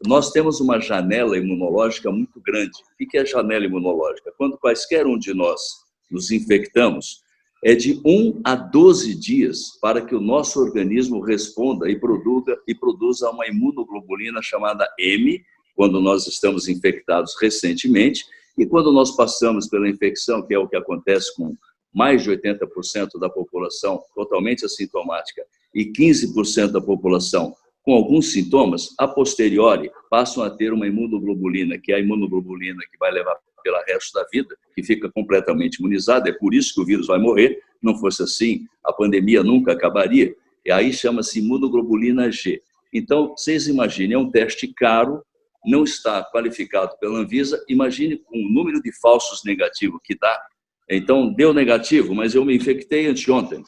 Nós temos uma janela imunológica muito grande. O que é janela imunológica? Quando quaisquer um de nós nos infectamos, é de 1 a 12 dias para que o nosso organismo responda e produza uma imunoglobulina chamada M, quando nós estamos infectados recentemente, e quando nós passamos pela infecção, que é o que acontece com mais de 80% da população totalmente assintomática e 15% da população com alguns sintomas, a posteriori passam a ter uma imunoglobulina, que é a imunoglobulina que vai levar pelo resto da vida, que fica completamente imunizado, é por isso que o vírus vai morrer. Não fosse assim, a pandemia nunca acabaria. E aí chama-se imunoglobulina G. Então, vocês imaginem, é um teste caro, não está qualificado pela Anvisa, imagine o número de falsos negativos que dá. Então, deu negativo, mas eu me infectei anteontem.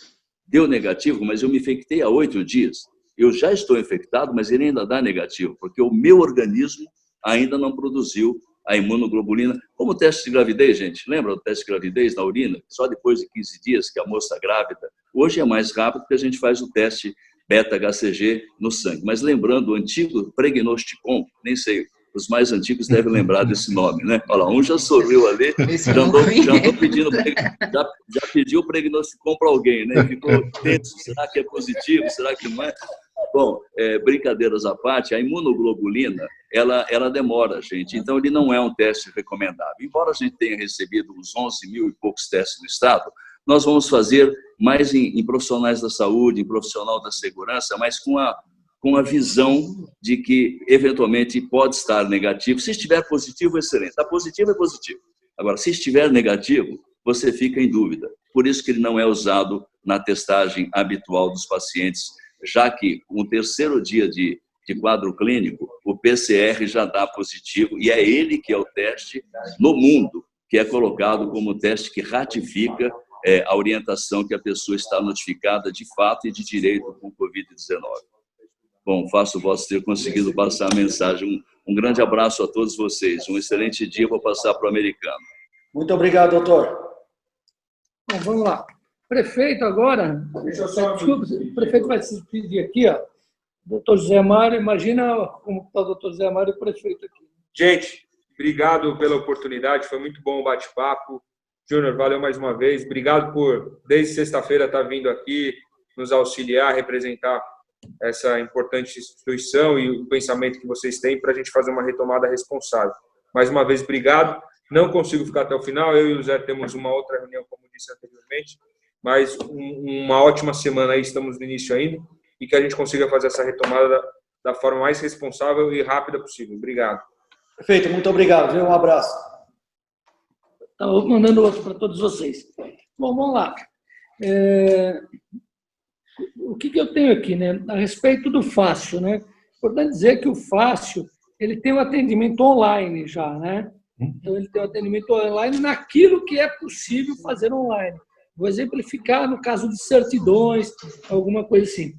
Deu negativo, mas eu me infectei há 8 dias. Eu já estou infectado, mas ele ainda dá negativo, porque o meu organismo ainda não produziu a imunoglobulina. Como o teste de gravidez, gente, lembra do teste de gravidez na urina? Só depois de 15 dias que a moça grávida. Hoje é mais rápido porque a gente faz o teste beta-HCG no sangue. Mas lembrando, o antigo Pregnosticon, nem sei, os mais antigos devem lembrar desse nome, né? Olha lá, um já sorriu ali, já andou pedindo, já pediu o Pregnosticon para alguém, né? Ficou tenso, será que é positivo, será que não é? Bom, brincadeiras à parte, a imunoglobulina, ela demora, gente. Então, ele não é um teste recomendável. Embora a gente tenha recebido uns 11 mil e poucos testes no estado, nós vamos fazer mais em profissionais da saúde, em profissional da segurança, mas com a visão de que, eventualmente, pode estar negativo. Se estiver positivo, excelente. Está positivo, é positivo. Agora, se estiver negativo, você fica em dúvida. Por isso que ele não é usado na testagem habitual dos pacientes, já que no 3º dia de quadro clínico, o PCR já dá positivo, e é ele que é o teste no mundo, que é colocado como o teste que ratifica a orientação que a pessoa está notificada de fato e de direito com Covid-19. Bom, faço votos ter conseguido passar a mensagem. Um grande abraço a todos vocês. Um excelente dia. Vou passar para o americano. Muito obrigado, doutor. Bom, vamos lá. Prefeito agora, desculpa, o prefeito vai se despedir aqui, ó. Doutor José Mário, imagina como está o doutor José Mário e o prefeito aqui. Gente, obrigado pela oportunidade, foi muito bom o bate-papo. Júnior, valeu mais uma vez. Obrigado por, desde sexta-feira, estar vindo aqui, nos auxiliar, representar essa importante instituição e o pensamento que vocês têm para a gente fazer uma retomada responsável. Mais uma vez, obrigado. Não consigo ficar até o final, eu e o Zé temos uma outra reunião, como disse anteriormente, mas uma ótima semana aí, estamos no início ainda, e que a gente consiga fazer essa retomada da forma mais responsável e rápida possível. Obrigado. Perfeito, muito obrigado. Um abraço. Estou mandando outro para todos vocês. Bom, vamos lá. O que eu tenho aqui, né? A respeito do Fácil, né? Importante dizer que o Fácil, ele tem um atendimento online já, né? Então, ele tem um atendimento online naquilo que é possível fazer online. Vou exemplificar no caso de certidões, alguma coisa assim.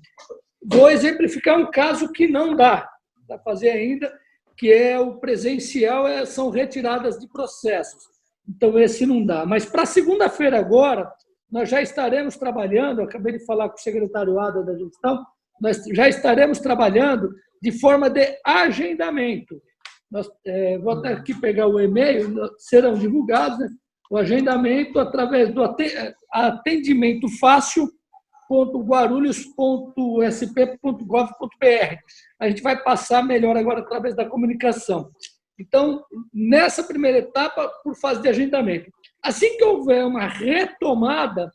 Vou exemplificar um caso que não dá para fazer ainda, que é o presencial, são retiradas de processos. Então, esse não dá. Mas para segunda-feira agora, nós já estaremos trabalhando, eu acabei de falar com o secretário Ada da gestão, nós já estaremos trabalhando de forma de agendamento. Vou até aqui pegar o e-mail, serão divulgados, né? O agendamento através do atendimento fácil.guarulhos.sp.gov.br. A gente vai passar melhor agora através da comunicação. Então, nessa primeira etapa, por fase de agendamento. Assim que houver uma retomada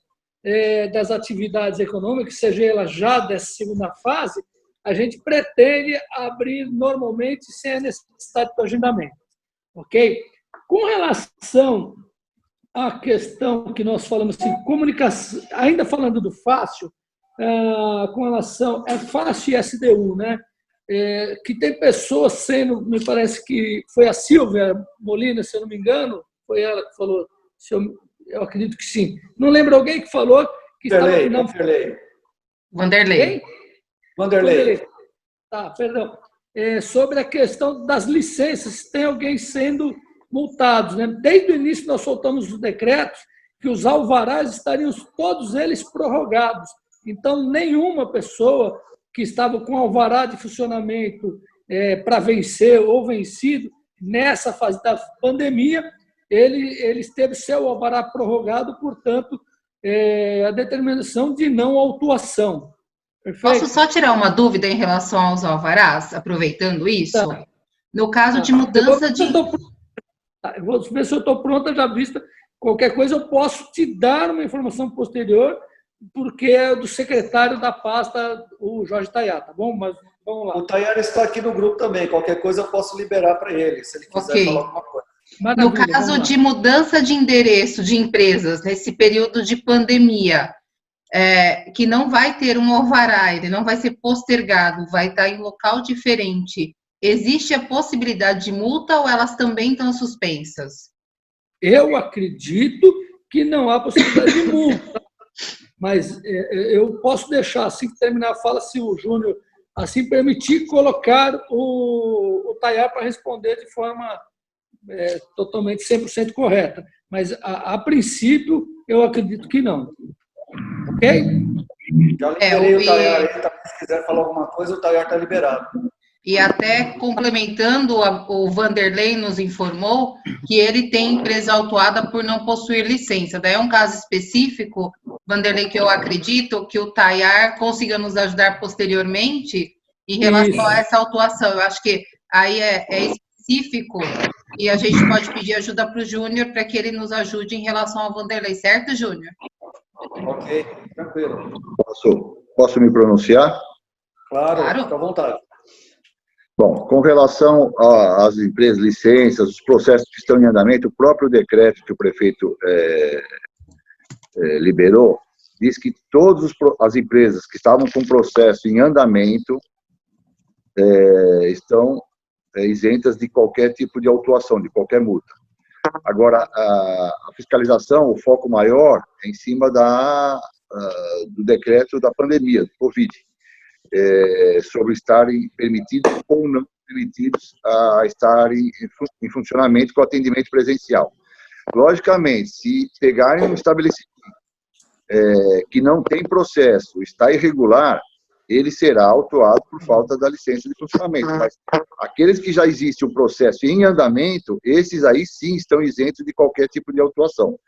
das atividades econômicas, seja ela já dessa segunda fase, a gente pretende abrir normalmente sem a necessidade do agendamento. Ok? Com relação à questão que nós falamos assim, comunicação, ainda falando do Fácil, com relação é Fácil e SDU, né? Que tem pessoas sendo, me parece que foi a Silvia Molina, se eu não me engano, foi ela que falou, eu acredito que sim. Não lembro alguém que falou que Vanderlei. Tá, perdão. Sobre a questão das licenças, tem alguém sendo multados, né? Desde o início nós soltamos os decretos que os alvarás estariam todos eles prorrogados. Então, nenhuma pessoa que estava com alvará de funcionamento para vencer ou vencido, nessa fase da pandemia, ele teve seu alvará prorrogado, portanto, a determinação de não autuação. Perfeito? Posso só tirar uma dúvida em relação aos alvarás, aproveitando isso? Tá. No caso de mudança de... Eu vou ver se eu estou pronta, já vista. Qualquer coisa eu posso te dar uma informação posterior, porque é do secretário da pasta, o Jorge Tayá, tá bom? Mas vamos lá. O Tayá está aqui no grupo também. Qualquer coisa eu posso liberar para ele, se ele quiser falar alguma coisa. Maravilha, No caso vamos lá. de mudança de endereço de empresas, nesse período de pandemia, que não vai ter um alvará, ele não vai ser postergado, vai estar em local diferente, existe a possibilidade de multa ou elas também estão suspensas? Eu acredito que não há possibilidade de multa, mas eu posso deixar, assim que terminar a fala, se o Júnior assim permitir, colocar o Tayar para responder de forma totalmente 100% correta. Mas, a princípio, eu acredito que não. Ok? Já liberei o Tayar aí, tá? Se quiser falar alguma coisa, o Tayar está liberado. E até complementando, o Vanderlei nos informou que ele tem empresa autuada por não possuir licença. Daí é um caso específico, Vanderlei, que eu acredito que o Tayar consiga nos ajudar posteriormente em relação a essa autuação. Eu acho que aí é específico e a gente pode pedir ajuda para o Júnior para que ele nos ajude em relação ao Vanderlei, certo, Júnior? Ok, tranquilo. Posso me pronunciar? Claro, fica à vontade. Bom, com relação às empresas, licenças, os processos que estão em andamento, o próprio decreto que o prefeito liberou diz que todas as empresas que estavam com processo em andamento estão isentas de qualquer tipo de autuação, de qualquer multa. Agora, a fiscalização, o foco maior é em cima do decreto da pandemia, do Covid, sobre estarem permitidos ou não permitidos a estarem em funcionamento com atendimento presencial. Logicamente, se pegarem um estabelecimento que não tem processo, está irregular, ele será autuado por falta da licença de funcionamento. Mas aqueles que já existe um processo em andamento, esses aí sim estão isentos de qualquer tipo de autuação.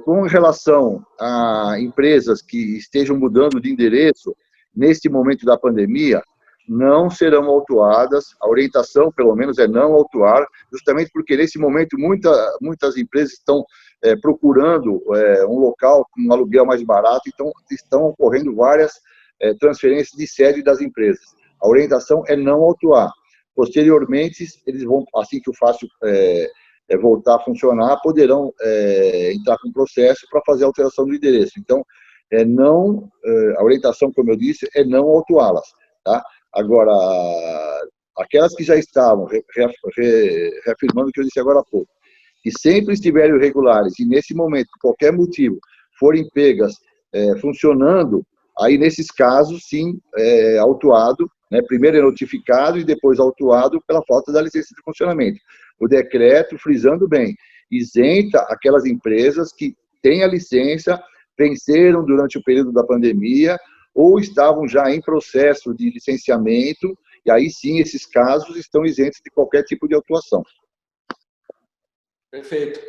Com relação a empresas que estejam mudando de endereço, neste momento da pandemia, não serão autuadas, a orientação, pelo menos, é não autuar, justamente porque, nesse momento, muitas empresas estão procurando um local com um aluguel mais barato, então estão ocorrendo várias transferências de sede das empresas. A orientação é não autuar. Posteriormente, eles vão, assim que o Fácil voltar a funcionar, poderão entrar com processo para fazer a alteração do endereço. Então, a orientação, como eu disse, é não autuá-las. Tá? Agora, aquelas que já estavam, reafirmando o que eu disse agora há pouco, que sempre estiverem irregulares e, nesse momento, por qualquer motivo, forem pegas funcionando, aí, nesses casos, sim, autuado, né? Primeiro é notificado e depois autuado pela falta da licença de funcionamento. O decreto, frisando bem, isenta aquelas empresas que têm a licença, venceram durante o período da pandemia ou estavam já em processo de licenciamento, e aí sim, esses casos estão isentos de qualquer tipo de autuação. Perfeito.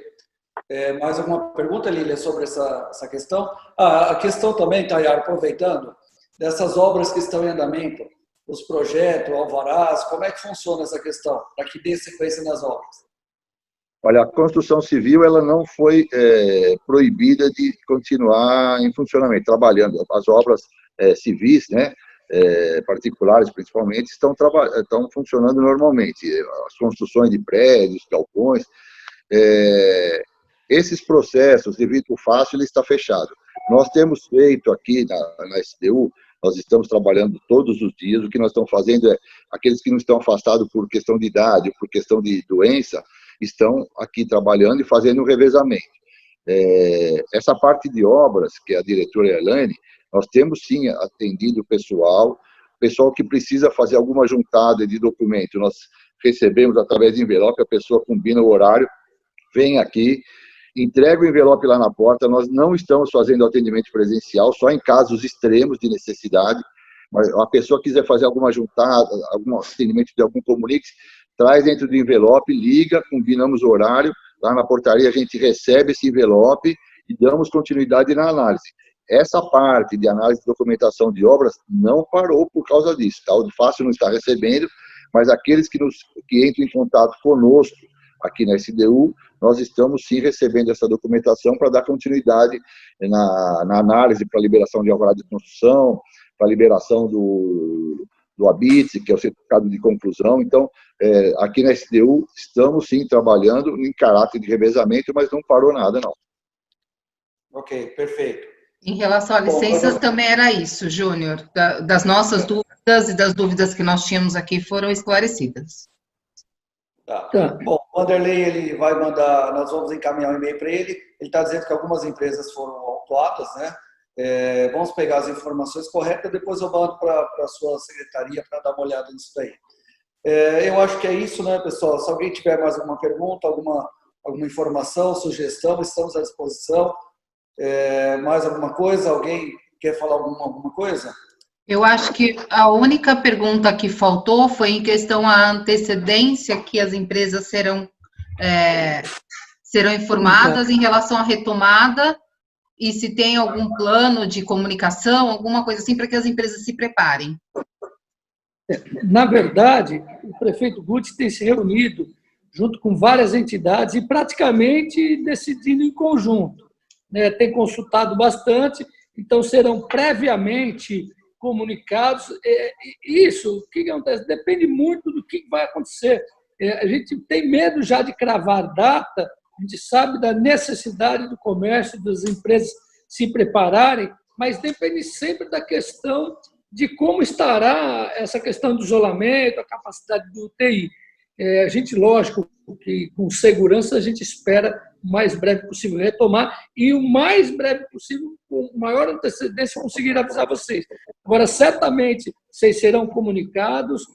Mais alguma pergunta, Lília, sobre essa questão? A questão também, Tayar, aproveitando, dessas obras que estão em andamento, os projetos, alvarás, como é que funciona essa questão, para que dê sequência nas obras? Olha, a construção civil ela não foi proibida de continuar em funcionamento, trabalhando. As obras civis, né, particulares principalmente, estão funcionando normalmente. As construções de prédios, galpões, esses processos, devido ao Fácil, ele está fechado. Nós temos feito aqui na SDU, nós estamos trabalhando todos os dias, o que nós estamos fazendo aqueles que não estão afastados por questão de idade, por questão de doença, estão aqui trabalhando e fazendo um revezamento. Essa parte de obras, que a diretora Elaine, nós temos sim atendido o pessoal que precisa fazer alguma juntada de documento, nós recebemos através de envelope, a pessoa combina o horário, vem aqui, entrega o envelope lá na porta. Nós não estamos fazendo atendimento presencial, só em casos extremos de necessidade. Mas a pessoa quiser fazer alguma juntada, algum atendimento de algum comunique, traz dentro do envelope, liga, combinamos o horário, lá na portaria a gente recebe esse envelope e damos continuidade na análise. Essa parte de análise de documentação de obras não parou por causa disso. Tá? O Fácil não está recebendo, mas aqueles que entram em contato conosco aqui na SDU, nós estamos sim recebendo essa documentação para dar continuidade na análise para liberação de alvará de construção, para liberação do do ABITS, que é o certificado de conclusão. Então, aqui na SDU, estamos sim trabalhando em caráter de revezamento, mas não parou nada, não. Ok, perfeito. Em relação a licenças, também era isso, Júnior. Das nossas dúvidas e das dúvidas que nós tínhamos aqui foram esclarecidas. Tá. Bom, o Vanderlei, ele vai mandar, nós vamos encaminhar um e-mail para ele. Ele está dizendo que algumas empresas foram autuadas, né? Vamos pegar as informações corretas, depois eu mando para a sua secretaria para dar uma olhada nisso daí. Eu acho que é isso, né, pessoal? Se alguém tiver mais alguma pergunta, alguma informação, sugestão, estamos à disposição. Mais alguma coisa? Alguém quer falar alguma coisa? Eu acho que a única pergunta que faltou foi em questão à antecedência que as empresas serão informadas em relação à retomada e se tem algum plano de comunicação, alguma coisa assim, para que as empresas se preparem. Na verdade, o prefeito Guti tem se reunido junto com várias entidades e praticamente decidindo em conjunto, né? Tem consultado bastante, então serão previamente comunicados. Isso, o que acontece? Depende muito do que vai acontecer. A gente tem medo já de cravar data, a gente sabe da necessidade do comércio, das empresas se prepararem, mas depende sempre da questão de como estará essa questão do isolamento, a capacidade do UTI. A gente, lógico, que com segurança a gente espera o mais breve possível retomar e o mais breve possível, com maior antecedência, conseguir avisar vocês. Agora, certamente, vocês serão comunicados,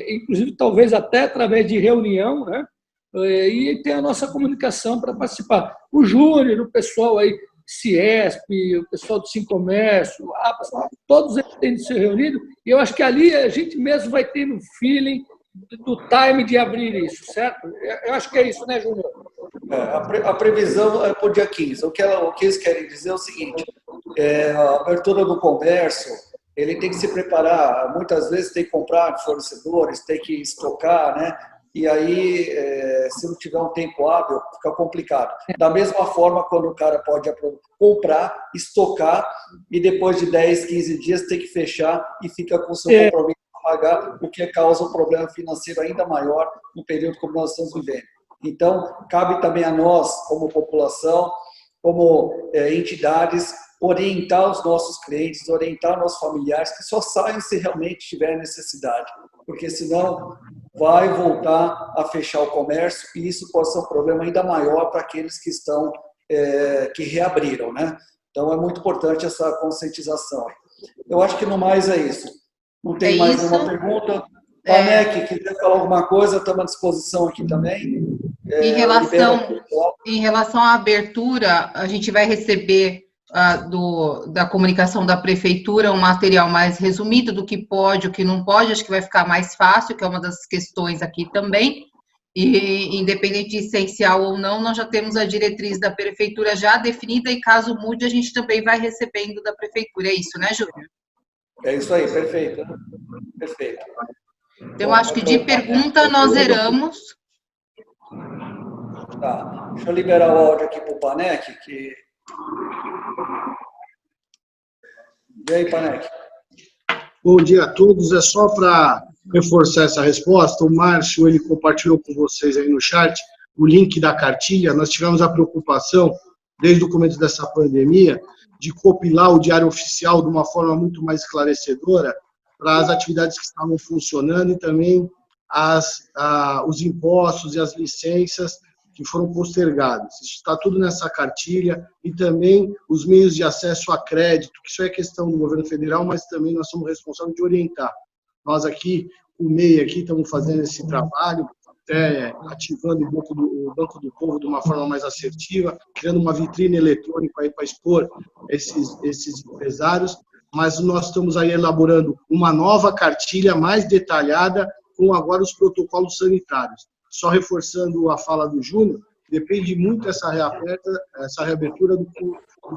inclusive, talvez até através de reunião, né? E tem a nossa comunicação para participar. O Júnior, o pessoal aí, Ciesp, o pessoal do Sincomércio, todos eles têm de ser reunidos, e eu acho que ali a gente mesmo vai ter um feeling do time de abrir isso, certo? Eu acho que é isso, né, Júnior? A previsão é para o dia 15. O que eles querem dizer é o seguinte, a abertura do comércio, ele tem que se preparar, muitas vezes tem que comprar fornecedores, tem que estocar, né? E aí, se não tiver um tempo hábil, fica complicado. Da mesma forma, quando o cara pode comprar, estocar, e depois de 10, 15 dias tem que fechar e fica com o seu compromisso para pagar, o que causa um problema financeiro ainda maior no período como nós estamos vivendo. Então, cabe também a nós, como população, como entidades, orientar os nossos clientes, orientar nossos familiares, que só saiam se realmente tiver necessidade, porque senão vai voltar a fechar o comércio e isso pode ser um problema ainda maior para aqueles que estão, que reabriram, né? Então, é muito importante essa conscientização. Eu acho que no mais é isso. Não tem mais nenhuma pergunta. Panec, quiser falar alguma coisa, estamos à disposição aqui também. Em relação à abertura, a gente vai receber da comunicação da prefeitura um material mais resumido do que pode, o que não pode, acho que vai ficar mais fácil, que é uma das questões aqui também, e independente de essencial ou não, nós já temos a diretriz da prefeitura já definida e caso mude, a gente também vai recebendo da prefeitura, é isso, né, Júnior? É isso aí, perfeito. Perfeito. Então, acho que de pergunta nós zeramos. Tá, deixa eu liberar o áudio aqui para o Panec, que... E aí, Panec? Bom dia a todos. É só para reforçar essa resposta, o Márcio ele compartilhou com vocês aí no chat o link da cartilha. Nós tivemos a preocupação, desde o começo dessa pandemia, de compilar o diário oficial de uma forma muito mais esclarecedora para as atividades que estavam funcionando e também os impostos e as licenças que foram postergadas. Isso está tudo nessa cartilha e também os meios de acesso a crédito, que isso é questão do governo federal, mas também nós somos responsáveis de orientar. Nós aqui, o MEI aqui, estamos fazendo esse trabalho, ativando o Banco do Povo de uma forma mais assertiva, criando uma vitrine eletrônica aí para expor esses empresários, mas nós estamos aí elaborando uma nova cartilha mais detalhada com agora os protocolos sanitários. Só reforçando a fala do Júnior, depende muito essa reabertura do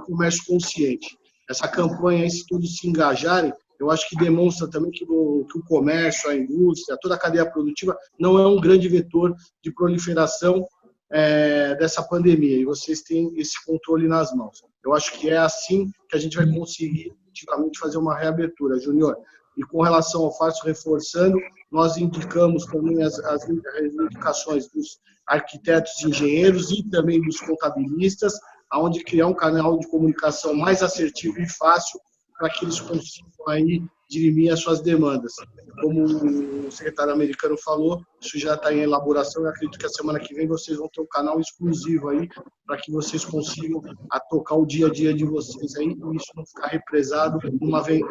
comércio consciente. Essa campanha, se todos se engajarem, eu acho que demonstra também que o comércio, a indústria, toda a cadeia produtiva não é um grande vetor de proliferação dessa pandemia, e vocês têm esse controle nas mãos. Eu acho que é assim que a gente vai conseguir, efetivamente, fazer uma reabertura. Júnior, E com relação ao FARSO, reforçando, nós indicamos também as indicações dos arquitetos e engenheiros e também dos contabilistas, aonde criar um canal de comunicação mais assertivo e fácil para que eles consigam aí dirimir as suas demandas. Como o secretário americano falou, isso já está em elaboração. Eu acredito que a semana que vem vocês vão ter um canal exclusivo aí para que vocês consigam tocar o dia a dia de vocês aí e isso não ficar represado ao haver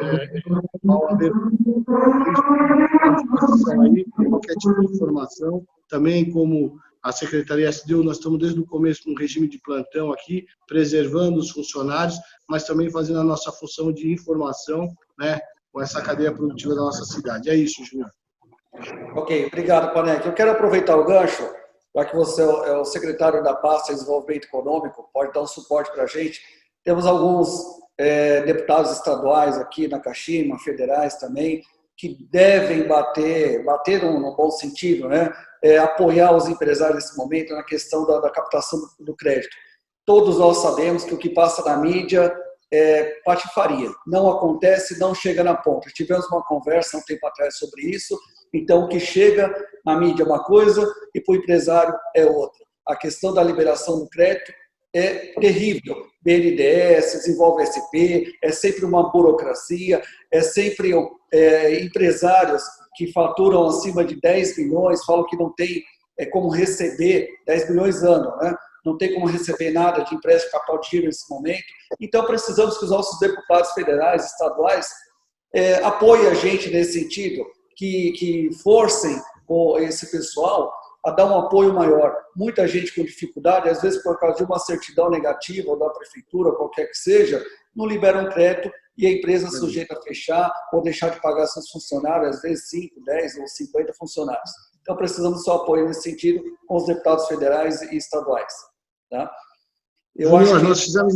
disposição aí qualquer tipo de informação. Também como a Secretaria SDU, nós estamos desde o começo num regime de plantão aqui, preservando os funcionários, mas também fazendo a nossa função de informação, né, com essa cadeia produtiva da nossa cidade. É isso, Júnior. Ok, obrigado, Panek. Eu quero aproveitar o gancho, já que você é o secretário da pasta de desenvolvimento econômico, pode dar um suporte para a gente. Temos alguns deputados estaduais aqui na Caxima, federais também, que devem bater no bom sentido, né? Apoiar os empresários nesse momento na questão da captação do crédito. Todos nós sabemos que o que passa na mídia é patifaria. Não acontece, não chega na ponta. Tivemos uma conversa há um tempo atrás sobre isso. Então, o que chega na mídia é uma coisa e para o empresário é outra. A questão da liberação do crédito é terrível. BNDES, desenvolve SP, é sempre uma burocracia, é sempre empresários que faturam acima de 10 milhões, falam que não tem como receber 10 milhões ano, né? Não tem como receber nada de empréstimo capital de giro nesse momento. Então, precisamos que os nossos deputados federais, estaduais, apoiem a gente nesse sentido, que forcem esse pessoal a dar um apoio maior. Muita gente com dificuldade, às vezes por causa de uma certidão negativa ou da prefeitura, qualquer que seja, não libera um crédito e a empresa sujeita a fechar ou deixar de pagar seus funcionários, às vezes 5, 10 ou 50 funcionários. Então, precisamos do seu apoio nesse sentido com os deputados federais e estaduais. Tá? Nós fizemos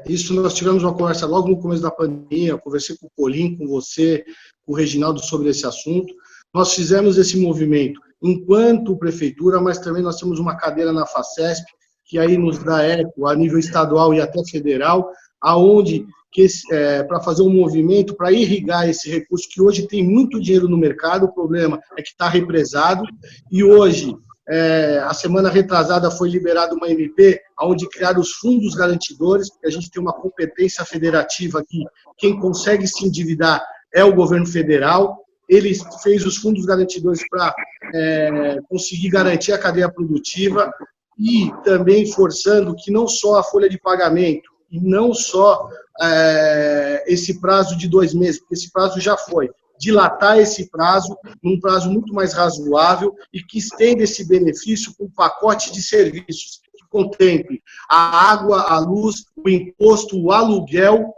isso, nós tivemos uma conversa logo no começo da pandemia, eu conversei com o Colim, com você, com o Reginaldo sobre esse assunto. Nós fizemos esse movimento enquanto prefeitura, mas também nós temos uma cadeira na FACESP, que aí nos dá eco a nível estadual e até federal, aonde para fazer um movimento, para irrigar esse recurso, que hoje tem muito dinheiro no mercado, o problema é que está represado, e hoje, a semana retrasada foi liberada uma MP, onde criaram os fundos garantidores, porque a gente tem uma competência federativa aqui, quem consegue se endividar é o governo federal. Ele fez os fundos garantidores para conseguir garantir a cadeia produtiva e também forçando que não só a folha de pagamento e não só esse prazo de 2 meses, porque esse prazo já foi, dilatar esse prazo num prazo muito mais razoável e que estenda esse benefício com um pacote de serviços que contemple a água, a luz, o imposto, o aluguel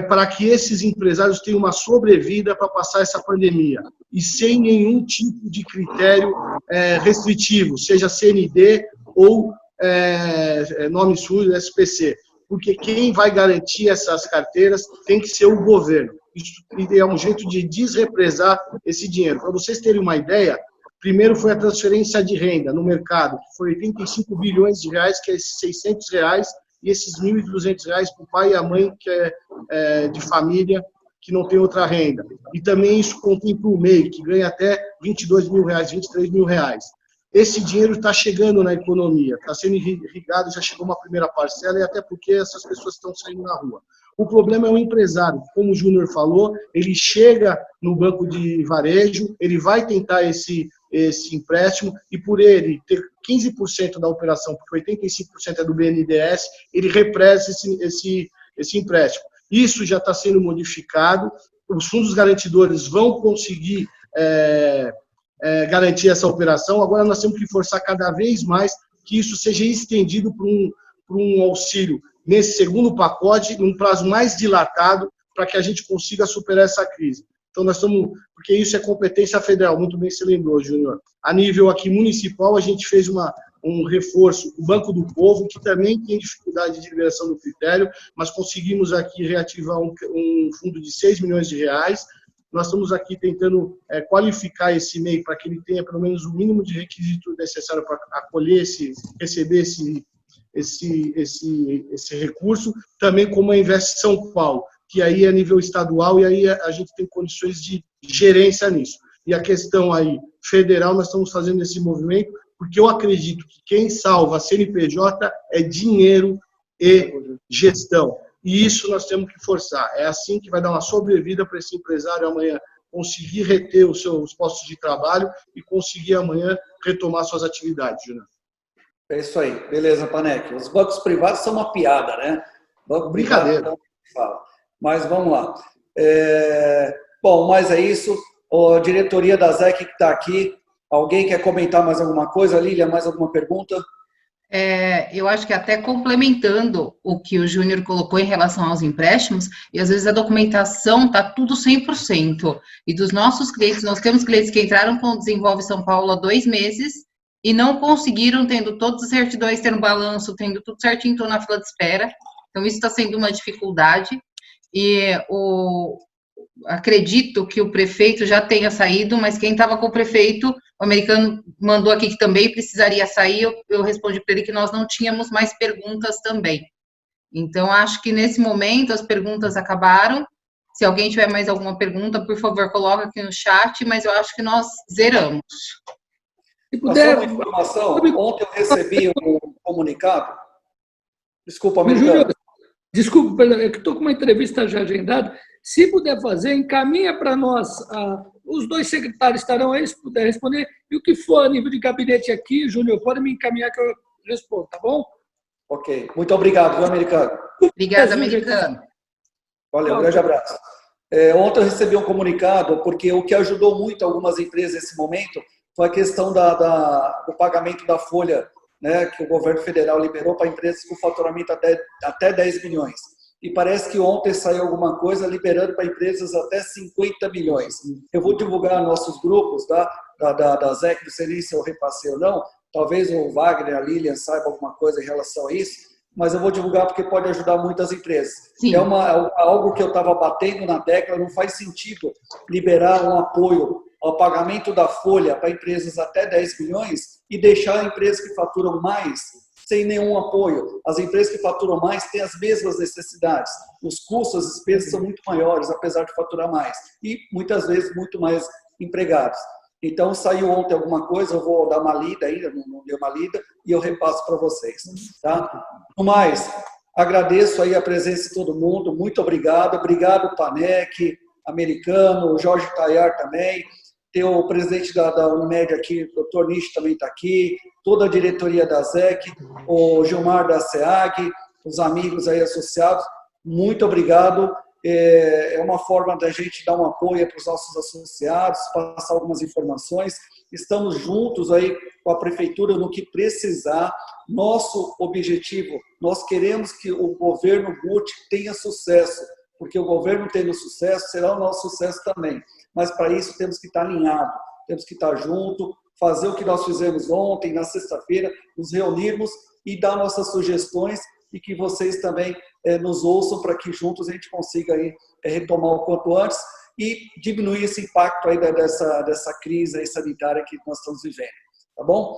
para que esses empresários tenham uma sobrevida para passar essa pandemia e sem nenhum tipo de critério restritivo, seja CND ou nome sujo, SPC, porque quem vai garantir essas carteiras tem que ser o governo. Isso é um jeito de desrepresar esse dinheiro. Para vocês terem uma ideia, primeiro foi a transferência de renda no mercado, que foi 85 bilhões de reais, que é esses 600 reais, e esses 1.200 reais para o pai e a mãe que é de família, que não tem outra renda. E também isso contempla o MEI, que ganha até 22 mil reais, 23 mil reais. Esse dinheiro está chegando na economia, está sendo irrigado, já chegou uma primeira parcela, e até porque essas pessoas estão saindo na rua. O problema é o empresário, como o Júnior falou, ele chega no banco de varejo, ele vai tentar esse empréstimo, e por ele ter 15% da operação, porque 85% é do BNDES, ele represa esse empréstimo. Isso já está sendo modificado, os fundos garantidores vão conseguir garantir essa operação, agora nós temos que forçar cada vez mais que isso seja estendido para um auxílio nesse segundo pacote, num prazo mais dilatado, para que a gente consiga superar essa crise. Então, nós estamos, porque isso é competência federal, muito bem se lembrou, Júnior. A nível aqui municipal, a gente fez um reforço, o Banco do Povo, que também tem dificuldade de liberação do critério, mas conseguimos aqui reativar um fundo de 6 milhões de reais. Nós estamos aqui tentando qualificar esse MEI para que ele tenha pelo menos o mínimo de requisito necessário para acolher receber esse recurso, também como a Invest São Paulo. que aí é nível estadual e aí a gente tem condições de gerência nisso. E a questão aí federal, nós estamos fazendo esse movimento, porque eu acredito que quem salva a CNPJ é dinheiro e gestão. E isso nós temos que forçar. É assim que vai dar uma sobrevida para esse empresário amanhã conseguir reter os seus postos de trabalho e conseguir amanhã retomar suas atividades, Júnior. É isso aí. Beleza, Panek. Os bancos privados são uma piada, né? Banco Brincadeira. Privado, fala. Mas vamos lá. Bom, mas é isso. A diretoria da ZEC que está aqui. Alguém quer comentar mais alguma coisa? Lília, mais alguma pergunta? Eu acho que até complementando o que o Júnior colocou em relação aos empréstimos, e às vezes a documentação está tudo 100%. E dos nossos clientes, nós temos clientes que entraram com o Desenvolve São Paulo há 2 meses e não conseguiram, tendo todas as certidões, tendo balanço, tendo tudo certinho, estão na fila de espera. Então, isso está sendo uma dificuldade. E acredito que o prefeito já tenha saído, mas quem estava com o prefeito, o americano mandou aqui que também precisaria sair, eu respondi para ele que nós não tínhamos mais perguntas também. Então, acho que nesse momento as perguntas acabaram. Se alguém tiver mais alguma pergunta, por favor, coloca aqui no chat, mas eu acho que nós zeramos. Se puder... Só uma informação, ontem eu recebi um comunicado. Desculpa, americano. Júnior, desculpa, é que estou com uma entrevista já agendada. Se puder fazer, encaminha para nós. Os 2 secretários estarão aí, se puder responder. E o que for a nível de gabinete aqui, Júnior, pode me encaminhar que eu respondo, tá bom? Ok. Muito obrigado, viu, americano? Obrigada, americano. Valeu, um grande abraço. Ontem eu recebi um comunicado, porque o que ajudou muito algumas empresas nesse momento foi a questão do pagamento da folha, né, que o governo federal liberou para empresas com faturamento até 10 milhões. E parece que ontem saiu alguma coisa liberando para empresas até 50 milhões. Eu vou divulgar nossos grupos da ZEC, não sei nem se eu repassei ou não, talvez o Wagner, a Lilian saiba alguma coisa em relação a isso, mas eu vou divulgar porque pode ajudar muitas empresas. Sim. É algo que eu estava batendo na tecla, não faz sentido liberar um apoio ao pagamento da folha para empresas até 10 milhões e deixar empresas que faturam mais sem nenhum apoio. As empresas que faturam mais têm as mesmas necessidades. Os custos, as despesas são muito maiores, apesar de faturar mais. E, muitas vezes, muito mais empregados. Então, saiu ontem alguma coisa, eu vou dar uma lida ainda, não dei uma lida, e eu repasso para vocês. Tá? No mais, agradeço aí a presença de todo mundo, muito obrigado. Obrigado, Panek, americano, o Jorge Tayar também. Tem o presidente da Unimed aqui, o Dr. Nish também está aqui, toda a diretoria da ZEC, o Gilmar da SEAG, os amigos aí associados, muito obrigado. É uma forma da gente dar um apoio para os nossos associados, passar algumas informações. Estamos juntos aí com a prefeitura no que precisar. Nosso objetivo, nós queremos que o governo Guti tenha sucesso, porque o governo tendo sucesso, será o nosso sucesso também. Mas para isso temos que estar alinhados, temos que estar juntos, fazer o que nós fizemos ontem, na sexta-feira, nos reunirmos e dar nossas sugestões e que vocês também nos ouçam para que juntos a gente consiga aí, retomar o quanto antes e diminuir esse impacto aí dessa crise aí sanitária que nós estamos vivendo. Tá bom?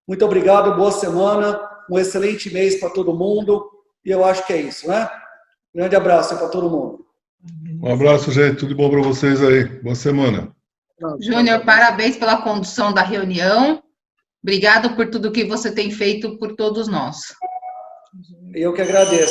Muito obrigado, boa semana, um excelente mês para todo mundo e eu acho que é isso, né? Grande abraço para todo mundo. Um abraço, gente. Tudo de bom para vocês aí. Boa semana. Júnior, parabéns pela condução da reunião. Obrigado por tudo que você tem feito por todos nós. Eu que agradeço.